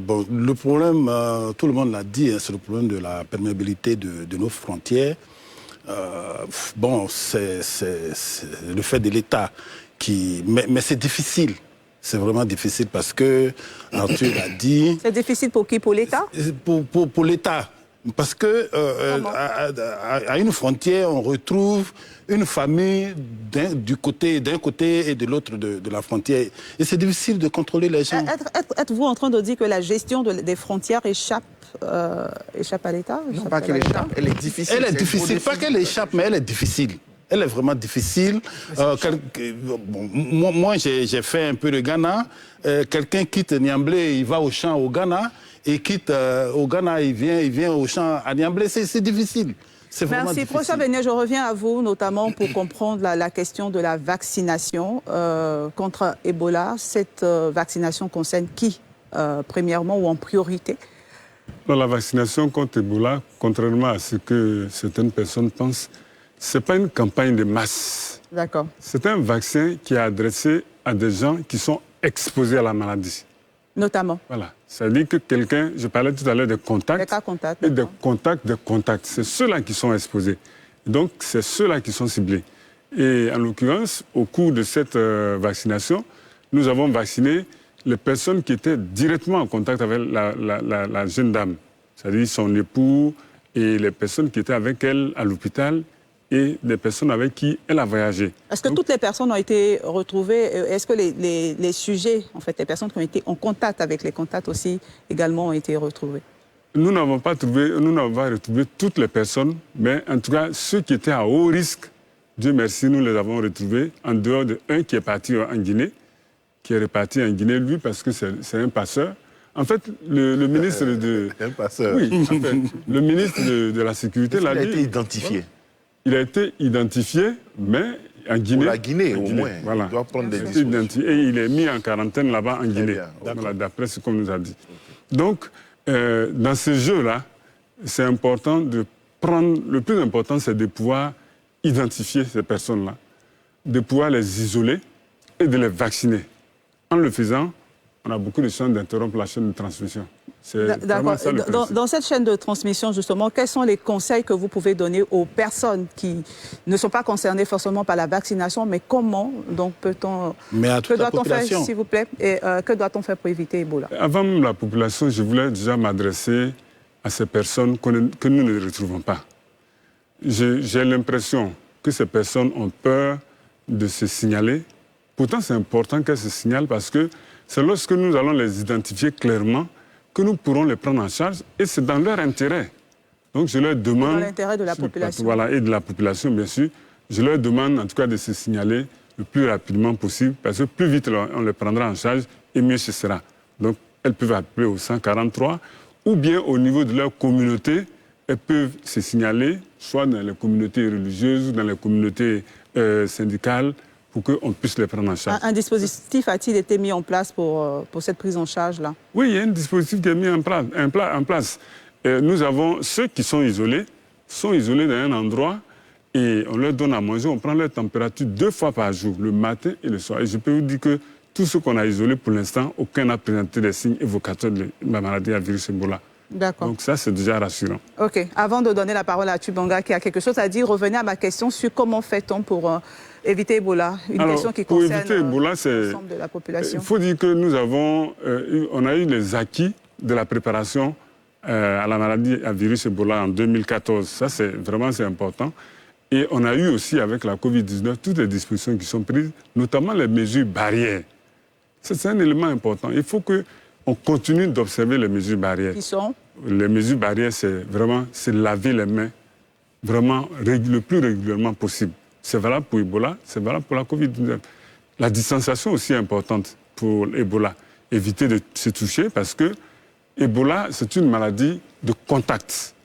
bon, le problème, tout le monde l'a dit, c'est le problème de la perméabilité de nos frontières. Bon, c'est le fait de l'État mais c'est difficile. C'est vraiment difficile parce que, Arthur l'a dit... C'est difficile pour qui? Pour l'État? Pour l'État. Parce que à une frontière, on retrouve une famille d'un côté et de l'autre de la frontière. Et c'est difficile de contrôler les gens. Êtes-vous en train de dire que la gestion des frontières échappe à l'État? Non, pas qu'elle échappe, elle est difficile. Elle est difficile, pas qu'elle échappe, mais elle est difficile. Elle est vraiment difficile. Moi, j'ai fait un peu de Ghana. Quelqu'un quitte Niamblé, il va au champ au Ghana. Et quitte au Ghana, il vient au champ à Niamblé. C'est difficile. Merci. Professeur Beignet, je reviens à vous, notamment pour comprendre la question de la vaccination contre Ebola. Cette vaccination concerne qui, premièrement, ou en priorité? La vaccination contre Ebola, contrairement à ce que certaines personnes pensent, ce n'est pas une campagne de masse. D'accord. C'est un vaccin qui est adressé à des gens qui sont exposés à la maladie. Notamment. Voilà. C'est-à-dire que quelqu'un, je parlais tout à l'heure des contacts. Des cas contacts. Et des contacts. C'est ceux-là qui sont exposés. Donc, c'est ceux-là qui sont ciblés. Et en l'occurrence, au cours de cette vaccination, nous avons vacciné les personnes qui étaient directement en contact avec la jeune dame. C'est-à-dire son époux et les personnes qui étaient avec elle à l'hôpital et des personnes avec qui elle a voyagé. Est-ce que toutes les personnes ont été retrouvées? Est-ce que les sujets, en fait, les personnes qui ont été en contact avec les contacts aussi, également ont été retrouvées? Nous n'avons pas retrouvé toutes les personnes, mais en tout cas, ceux qui étaient à haut risque, Dieu merci, nous les avons retrouvés, en dehors d'un qui est parti en Guinée, qui est reparti en Guinée, lui, parce que c'est un passeur. En fait, le ministre de... Un passeur. Oui, en fait, le ministre de la Sécurité l'a dit. Il a été identifié. Il a été identifié, mais en Guinée. Pour la Guinée, au moins. Voilà. Il doit prendre des dispositions. Et il est mis en quarantaine là-bas en Guinée. Voilà, d'après ce qu'on nous a dit. Donc, dans ce jeu-là, c'est important de prendre... Le plus important, c'est de pouvoir identifier ces personnes-là, de pouvoir les isoler et de les vacciner. En le faisant, on a beaucoup de chances d'interrompre la chaîne de transmission. D'accord. Dans cette chaîne de transmission, justement, quels sont les conseils que vous pouvez donner aux personnes qui ne sont pas concernées forcément par la vaccination, mais comment donc peut-on... Que doit-on faire, s'il vous plaît, et que doit-on faire pour éviter Ebola? Avant la population, je voulais déjà m'adresser à ces personnes que nous ne retrouvons pas. J'ai l'impression que ces personnes ont peur de se signaler. Pourtant, c'est important qu'elles se signalent parce que c'est lorsque nous allons les identifier clairement que nous pourrons les prendre en charge et c'est dans leur intérêt. Donc je leur demande... Dans l'intérêt de la population. Voilà, et de la population, bien sûr. Je leur demande en tout cas de se signaler le plus rapidement possible parce que plus vite on les prendra en charge et mieux ce sera. Donc elles peuvent appeler au 143 ou bien au niveau de leur communauté, elles peuvent se signaler soit dans les communautés religieuses ou dans les communautés syndicales pour qu'on puisse les prendre en charge. Un dispositif a-t-il été mis en place pour cette prise en charge-là? Oui, il y a un dispositif qui est mis en place. Nous avons ceux qui sont isolés dans un endroit et on leur donne à manger, on prend leur température 2 fois par jour, le matin et le soir. Et je peux vous dire que tous ceux qu'on a isolés pour l'instant, aucun n'a présenté des signes évocateurs de la maladie à virus Ebola. D'accord. Donc ça, c'est déjà rassurant. OK. Avant de donner la parole à Tubanga qui a quelque chose à dire, revenez à ma question sur comment fait-on pour éviter Ebola. Question qui concerne l'ensemble de la population. Il faut dire que nous avons, on a eu les acquis de la préparation à la maladie à virus Ebola en 2014. Ça, c'est important. Et on a eu aussi, avec la Covid-19, toutes les dispositions qui sont prises, notamment les mesures barrières. C'est un élément important. Il faut qu'on continue d'observer les mesures barrières. Qui sont? Les mesures barrières, c'est laver les mains vraiment le plus régulièrement possible. C'est valable pour Ebola, c'est valable pour la Covid-19. La distanciation aussi est importante pour Ebola. Éviter de se toucher parce que Ebola, c'est une maladie de contact.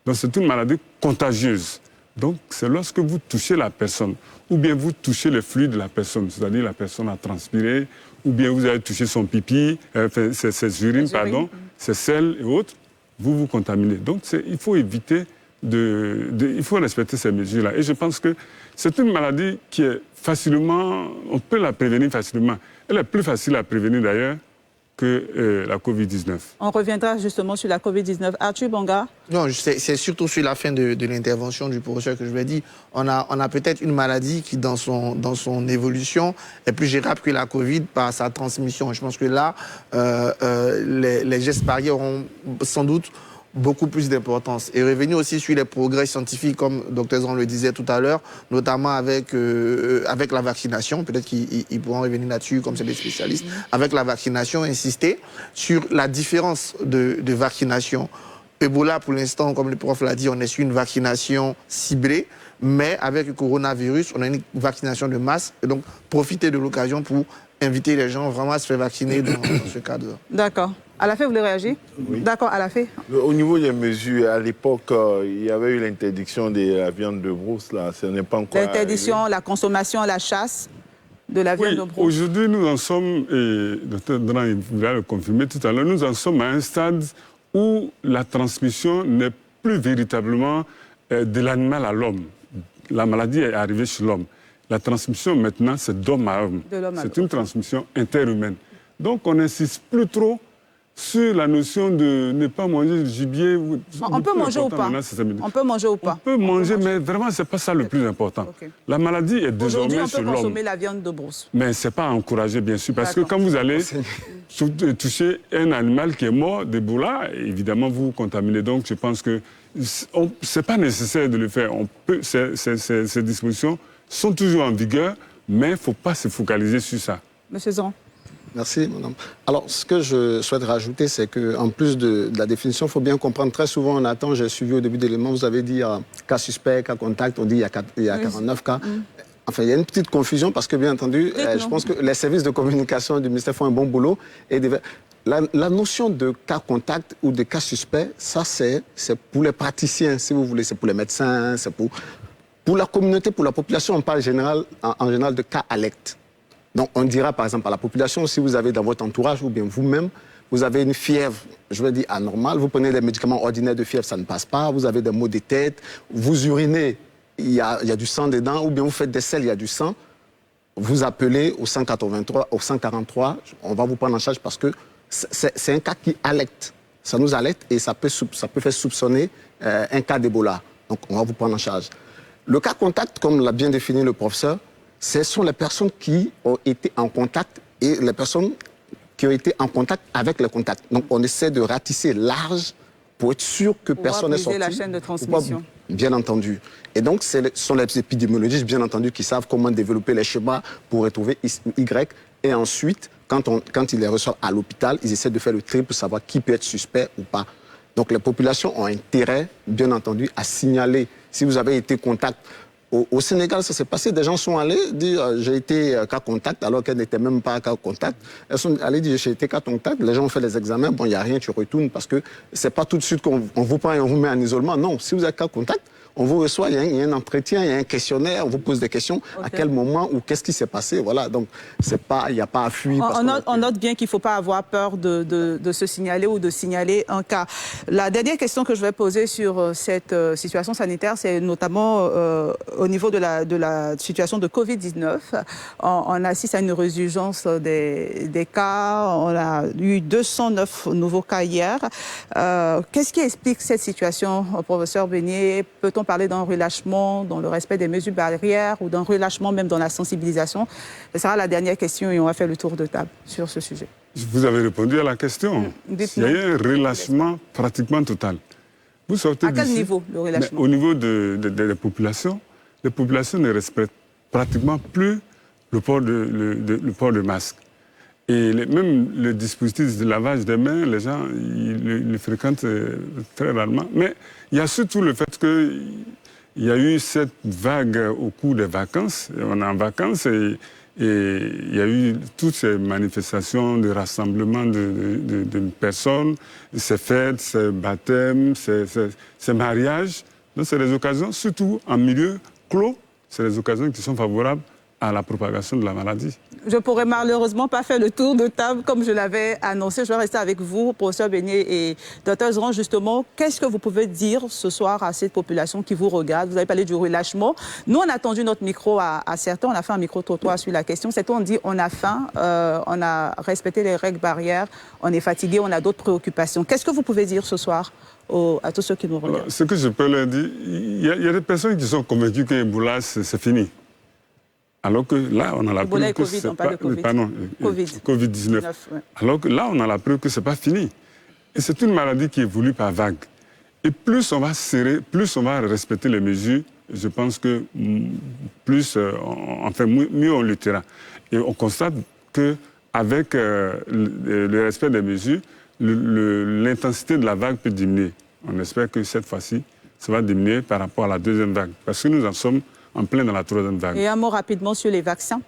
Donc, c'est une maladie contagieuse. Donc, c'est lorsque vous touchez la personne, ou bien vous touchez le fluide de la personne, c'est-à-dire la personne a transpiré, ou bien vous avez touché son pipi, ses urines, ses selles et autres, vous vous contaminez. Donc, il faut éviter il faut respecter ces mesures-là. Et je pense que c'est une maladie qui est facilement, on peut la prévenir facilement. Elle est plus facile à prévenir d'ailleurs que la Covid-19. On reviendra justement sur la Covid-19. Arthur Banga? Non, c'est surtout sur la fin de l'intervention du professeur que je l'ai dit. On a peut-être une maladie qui, dans son évolution, est plus gérable que la Covid par sa transmission. Je pense que là, les gestes barrières auront sans doute beaucoup plus d'importance. Et revenir aussi sur les progrès scientifiques, comme Dr Zan le disait tout à l'heure, notamment avec la vaccination, peut-être qu'ils pourront revenir là-dessus, comme c'est des spécialistes, avec la vaccination, insister sur la différence de vaccination. Ebola, pour l'instant, comme le prof l'a dit, on est sur une vaccination ciblée, mais avec le coronavirus, on a une vaccination de masse, et donc profiter de l'occasion pour inviter les gens vraiment à se faire vacciner dans ce cadre. D'accord. Alafé, vous voulez réagir? Oui. D'accord, Alafé. Au niveau des mesures, à l'époque, il y avait eu l'interdiction de la viande de brousse, là, ce n'est pas encore l'interdiction, la consommation, la chasse de la viande de brousse. Aujourd'hui, nous en sommes, et Dr Dran va le confirmer tout à l'heure, nous en sommes à un stade où la transmission n'est plus véritablement de l'animal à l'homme. La maladie est arrivée chez l'homme. La transmission maintenant, c'est d'homme à homme. C'est une transmission interhumaine. Donc on n'insiste plus trop sur la notion de ne pas manger du gibier. On peut manger ou pas? On peut manger ou pas? On peut manger, mais vraiment, ce n'est pas ça le plus important. Okay. La maladie est désormais sur l'homme. Aujourd'hui, on peut consommer la viande de brousse. Mais ce n'est pas encouragé, bien sûr, parce que quand vous allez toucher un animal qui est mort d'Ebola, évidemment, vous vous contaminez. Donc, je pense que ce n'est pas nécessaire de le faire. Ces dispositions sont toujours en vigueur, mais il ne faut pas se focaliser sur ça. Monsieur Zan. Merci, madame. Alors, ce que je souhaite rajouter, c'est qu'en plus de la définition, il faut bien comprendre, très souvent, on attend, j'ai suivi au début de l'élément, vous avez dit cas suspect, cas contact, on dit il y a 49 cas. Enfin, il y a une petite confusion parce que, bien entendu, je pense que les services de communication du ministère font un bon boulot. Et la notion de cas contact ou de cas suspect, ça, c'est pour les praticiens, si vous voulez, c'est pour les médecins, c'est pour la communauté, pour la population, on parle en général de cas alerte. Donc, on dira, par exemple, à la population, si vous avez dans votre entourage ou bien vous-même, vous avez une fièvre, je veux dire, anormale, vous prenez des médicaments ordinaires de fièvre, ça ne passe pas, vous avez des maux de tête, vous urinez, il y a du sang dedans, ou bien vous faites des selles, il y a du sang, vous appelez au 183, au 143, on va vous prendre en charge parce que c'est un cas qui alerte. Ça nous alerte et ça peut faire soupçonner un cas d'Ebola. Donc, on va vous prendre en charge. Le cas contact, comme l'a bien défini le professeur, ce sont les personnes qui ont été en contact et les personnes qui ont été en contact avec les contacts. Donc, on essaie de ratisser large pour être sûr que personne n'est sorti. La chaîne de transmission. Bien entendu. Et donc, ce sont les épidémiologistes, bien entendu, qui savent comment développer les schémas pour retrouver Y et ensuite quand ils les reçoivent à l'hôpital, ils essaient de faire le tri pour savoir qui peut être suspect ou pas. Donc les populations ont intérêt, bien entendu, à signaler. Si vous avez été contact, au Sénégal, ça s'est passé, des gens sont allés dire j'ai été cas contact, alors qu'elles n'étaient même pas cas contact. Elles sont allées dire j'ai été cas contact, les gens ont fait les examens, bon, il n'y a rien, tu retournes, parce que c'est pas tout de suite qu'on vous prend et on vous met en isolement. Non, si vous êtes cas contact, on vous reçoit, il y a un entretien, il y a un questionnaire, on vous pose des questions, à quel moment ou qu'est-ce qui s'est passé, voilà. Donc, il n'y a pas à fuir. On note bien qu'il ne faut pas avoir peur de se signaler ou de signaler un cas. La dernière question que je vais poser sur cette situation sanitaire, c'est notamment au niveau de la situation de Covid-19. On assiste à une résurgence des cas, on a eu 209 nouveaux cas hier. Qu'est-ce qui explique cette situation, professeur Beignet? Peut-on parler d'un relâchement dans le respect des mesures barrières ou d'un relâchement même dans la sensibilisation? Ce sera la dernière question et on va faire le tour de table sur ce sujet. Vous avez répondu à la question. Il y a eu un relâchement pratiquement total. Vous sortez à quel niveau, le relâchement? Au niveau des populations, les populations ne respectent pratiquement plus le port de masque. Et même le dispositif de lavage des mains, les gens ils le fréquentent très rarement. Mais il y a surtout le fait qu'il y a eu cette vague au cours des vacances. On est en vacances et il y a eu toutes ces manifestations de rassemblement de personnes, ces fêtes, ces baptêmes, ces mariages. Donc c'est des occasions, surtout en milieu clos, c'est des occasions qui sont favorables à la propagation de la maladie. Je ne pourrais malheureusement pas faire le tour de table comme je l'avais annoncé. Je vais rester avec vous, professeur Beignet et Dr Zeran. Justement, qu'est-ce que vous pouvez dire ce soir à cette population qui vous regarde? Vous avez parlé du relâchement. Nous, on a tendu notre micro à certains. On a fait un micro-trottoir sur la question. C'est on dit on a faim, on a respecté les règles barrières, on est fatigué, on a d'autres préoccupations. Qu'est-ce que vous pouvez dire ce soir à tous ceux qui nous regardent? Alors, ce que je peux leur dire, il y a des personnes qui sont convaincues que Ebola, c'est fini. Alors que là, on a la preuve que c'est pas... Covid-19. Ouais. Alors que là, on a la preuve que ce n'est pas fini. Et c'est une maladie qui évolue par vague. Et plus on va serrer, plus on va respecter les mesures, je pense que plus, mieux on luttera. Et on constate qu'avec le respect des mesures, l'intensité de la vague peut diminuer. On espère que cette fois-ci, ça va diminuer par rapport à la deuxième vague. Parce que nous en sommes en plein dans la troisième vague. Et un mot rapidement sur les vaccins.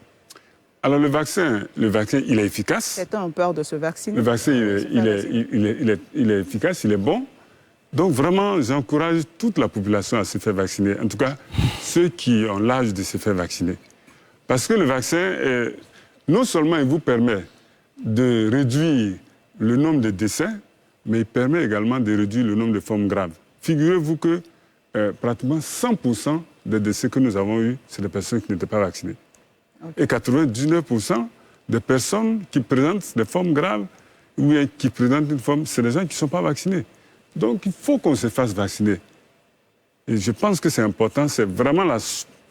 Alors le vaccin, il est efficace. Certains ont peur de se vacciner. Le vaccin, il est efficace, il est bon. Donc vraiment, j'encourage toute la population à se faire vacciner. En tout cas, ceux qui ont l'âge de se faire vacciner. Parce que le vaccin, non seulement il vous permet de réduire le nombre de décès, mais il permet également de réduire le nombre de formes graves. Figurez-vous que pratiquement 100% des décès que nous avons eus, c'est des personnes qui n'étaient pas vaccinées. Okay. Et 99% des personnes qui présentent des formes graves ou qui présentent une forme, c'est des gens qui ne sont pas vaccinés. Donc il faut qu'on se fasse vacciner. Et je pense que c'est important, c'est vraiment la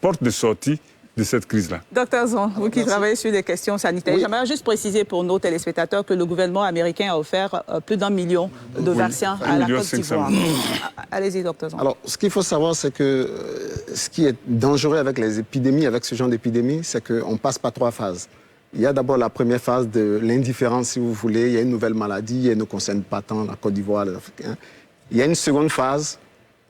porte de sortie de cette crise-là. Docteur Zeran, vous qui travaillez sur les questions sanitaires, oui. J'aimerais juste préciser pour nos téléspectateurs que le gouvernement américain a offert plus d'1 million de vaccins à la Côte d'Ivoire. Allez-y, docteur Zeran. Alors, ce qu'il faut savoir, c'est que ce qui est dangereux avec les épidémies, avec ce genre d'épidémie, c'est qu'on passe par 3 phases. Il y a d'abord la première phase de l'indifférence, si vous voulez. Il y a une nouvelle maladie, elle ne concerne pas tant la Côte d'Ivoire, les Africains. Il y a une seconde phase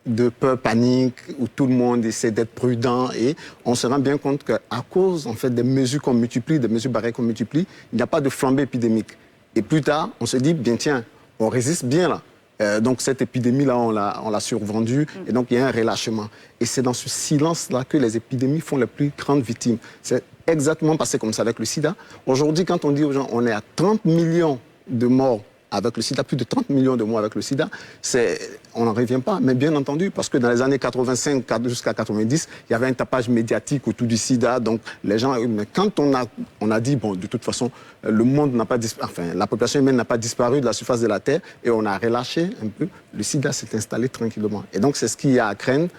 de peur, panique, où tout le monde essaie d'être prudent et on se rend bien compte qu'à cause en fait, des mesures qu'on multiplie, des mesures barrières qu'on multiplie, il n'y a pas de flambée épidémique. Et plus tard, on se dit, bien tiens, on résiste bien là. Donc cette épidémie-là, on l'a survendue et donc il y a un relâchement. Et c'est dans ce silence-là que les épidémies font les plus grandes victimes. C'est exactement passé comme ça avec le sida. Aujourd'hui, quand on dit aux gens, on est à 30 millions de morts avec le sida, plus de 30 millions de morts avec le sida, on n'en revient pas. Mais bien entendu, parce que dans les années 85 jusqu'à 90, il y avait un tapage médiatique autour du sida. Donc les gens, mais quand on a dit, bon, de toute façon, le monde n'a pas disparu, enfin, la population humaine n'a pas disparu de la surface de la Terre et on a relâché un peu, le sida s'est installé tranquillement. Et donc c'est ce qu'il y a à craindre,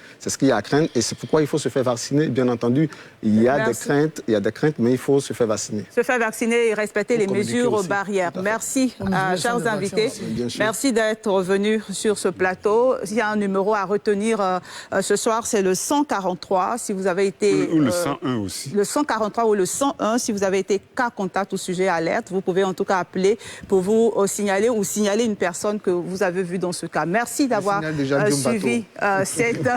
et c'est pourquoi il faut se faire vacciner. Bien entendu, il y a des craintes, mais il faut se faire vacciner. Se faire vacciner et respecter les mesures barrières. Merci, chers chers invités, merci d'être revenus sur ce plateau. S'il y a un numéro à retenir ce soir, c'est le 143. Si vous avez été... Ou le 101 aussi. Le 143 ou le 101, si vous avez été cas contact ou sujet alerte, vous pouvez en tout cas appeler pour vous signaler ou signaler une personne que vous avez vue dans ce cas. Merci d'avoir suivi cette...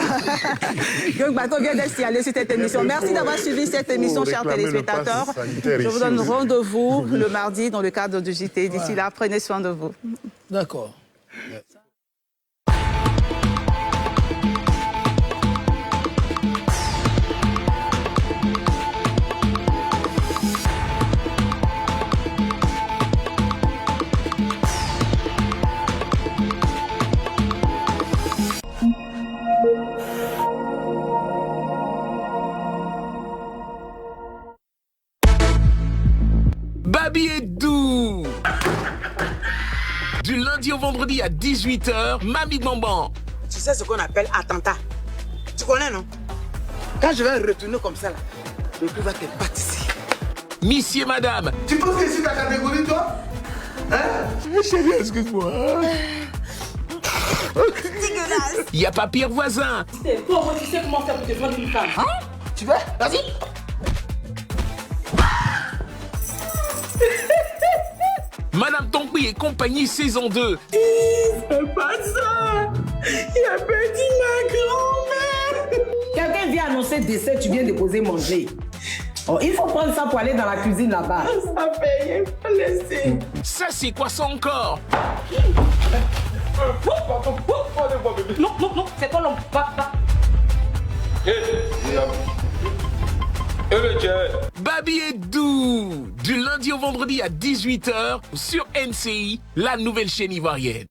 Guillaume Bateau vient d'être signalé sur cette émission. Merci d'avoir suivi cette émission, chers téléspectateurs. Je vous donne rendez-vous le mardi dans le cadre du JT. D'ici là, prenez soin de vous. D'accord. Babi est doux. Du lundi au vendredi à 18h, Mami Bamban. Tu sais ce qu'on appelle attentat. Tu connais, non? Quand je vais retourner comme ça, là, le coup va te pâtisser. Monsieur et Madame. Tu penses que c'est ta catégorie, toi? Hein? Chérie, excuse-moi. Dégueulasse. Il n'y a pas pire voisin. C'est pauvre, tu sais comment faire pour te prendre une femme. Hein? Tu veux? Vas-y. Madame Tonkwi et compagnie saison 2. C'est pas ça. Il a perdu ma grand-mère. Quelqu'un vient annoncer décès, tu viens déposer manger. Oh, il faut prendre ça pour aller dans la cuisine là-bas. Ça fait rien, faut laisser. Ça, c'est quoi ça encore? Non, non, non, c'est toi l'homme. Va. Babi est doux. Du lundi au vendredi à 18h sur NCI, la nouvelle chaîne ivoirienne.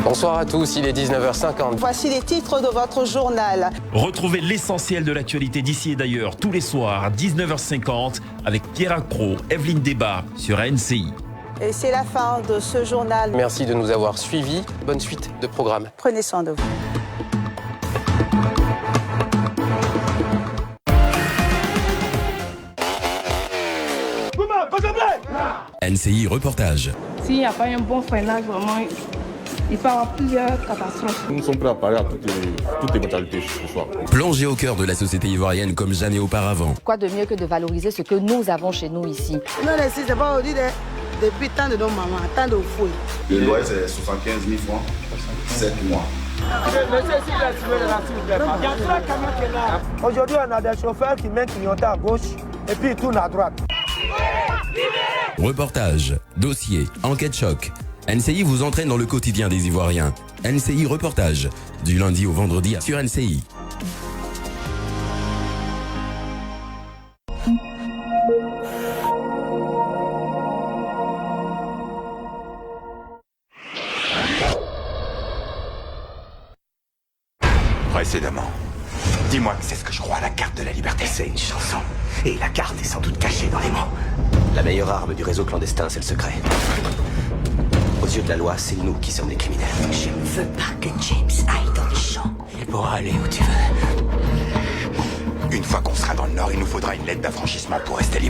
Bonsoir à tous, il est 19h50. Voici les titres de votre journal. Retrouvez l'essentiel de l'actualité d'ici et d'ailleurs tous les soirs à 19h50 avec Pierre Accro, Evelyne Débat sur NCI. Et c'est la fin de ce journal. Merci de nous avoir suivis. Bonne suite de programme. Prenez soin de vous. NCI Reportage. S'il n'y a pas un bon freinage, vraiment, il peut y avoir plusieurs catastrophes. Nous sommes prêts à parler à toutes les mentalités ce soir. Plongé au cœur de la société ivoirienne comme jamais auparavant. Quoi de mieux que de valoriser ce que nous avons chez nous ici? Non, ici, c'est pas aujourd'hui, depuis tant de nos mamans, tant de fouilles. Le loyer, c'est 75 000 francs, 7 mois. Aujourd'hui, on a des chauffeurs qui mettent clignoter à gauche et puis ils tournent à droite. Reportage, dossier, enquête choc. NCI vous entraîne dans le quotidien des Ivoiriens. NCI Reportage, du lundi au vendredi sur NCI. Précédemment, dis-moi que c'est ce que je crois à la carte de la liberté. C'est une chanson. Et la carte est sans doute cachée dans les mots. La meilleure arme du réseau clandestin, c'est le secret. Aux yeux de la loi, c'est nous qui sommes les criminels. Je ne veux pas que James aille dans les champs. Il pourra aller où tu veux. Une fois qu'on sera dans le Nord, il nous faudra une lettre d'affranchissement pour rester libre.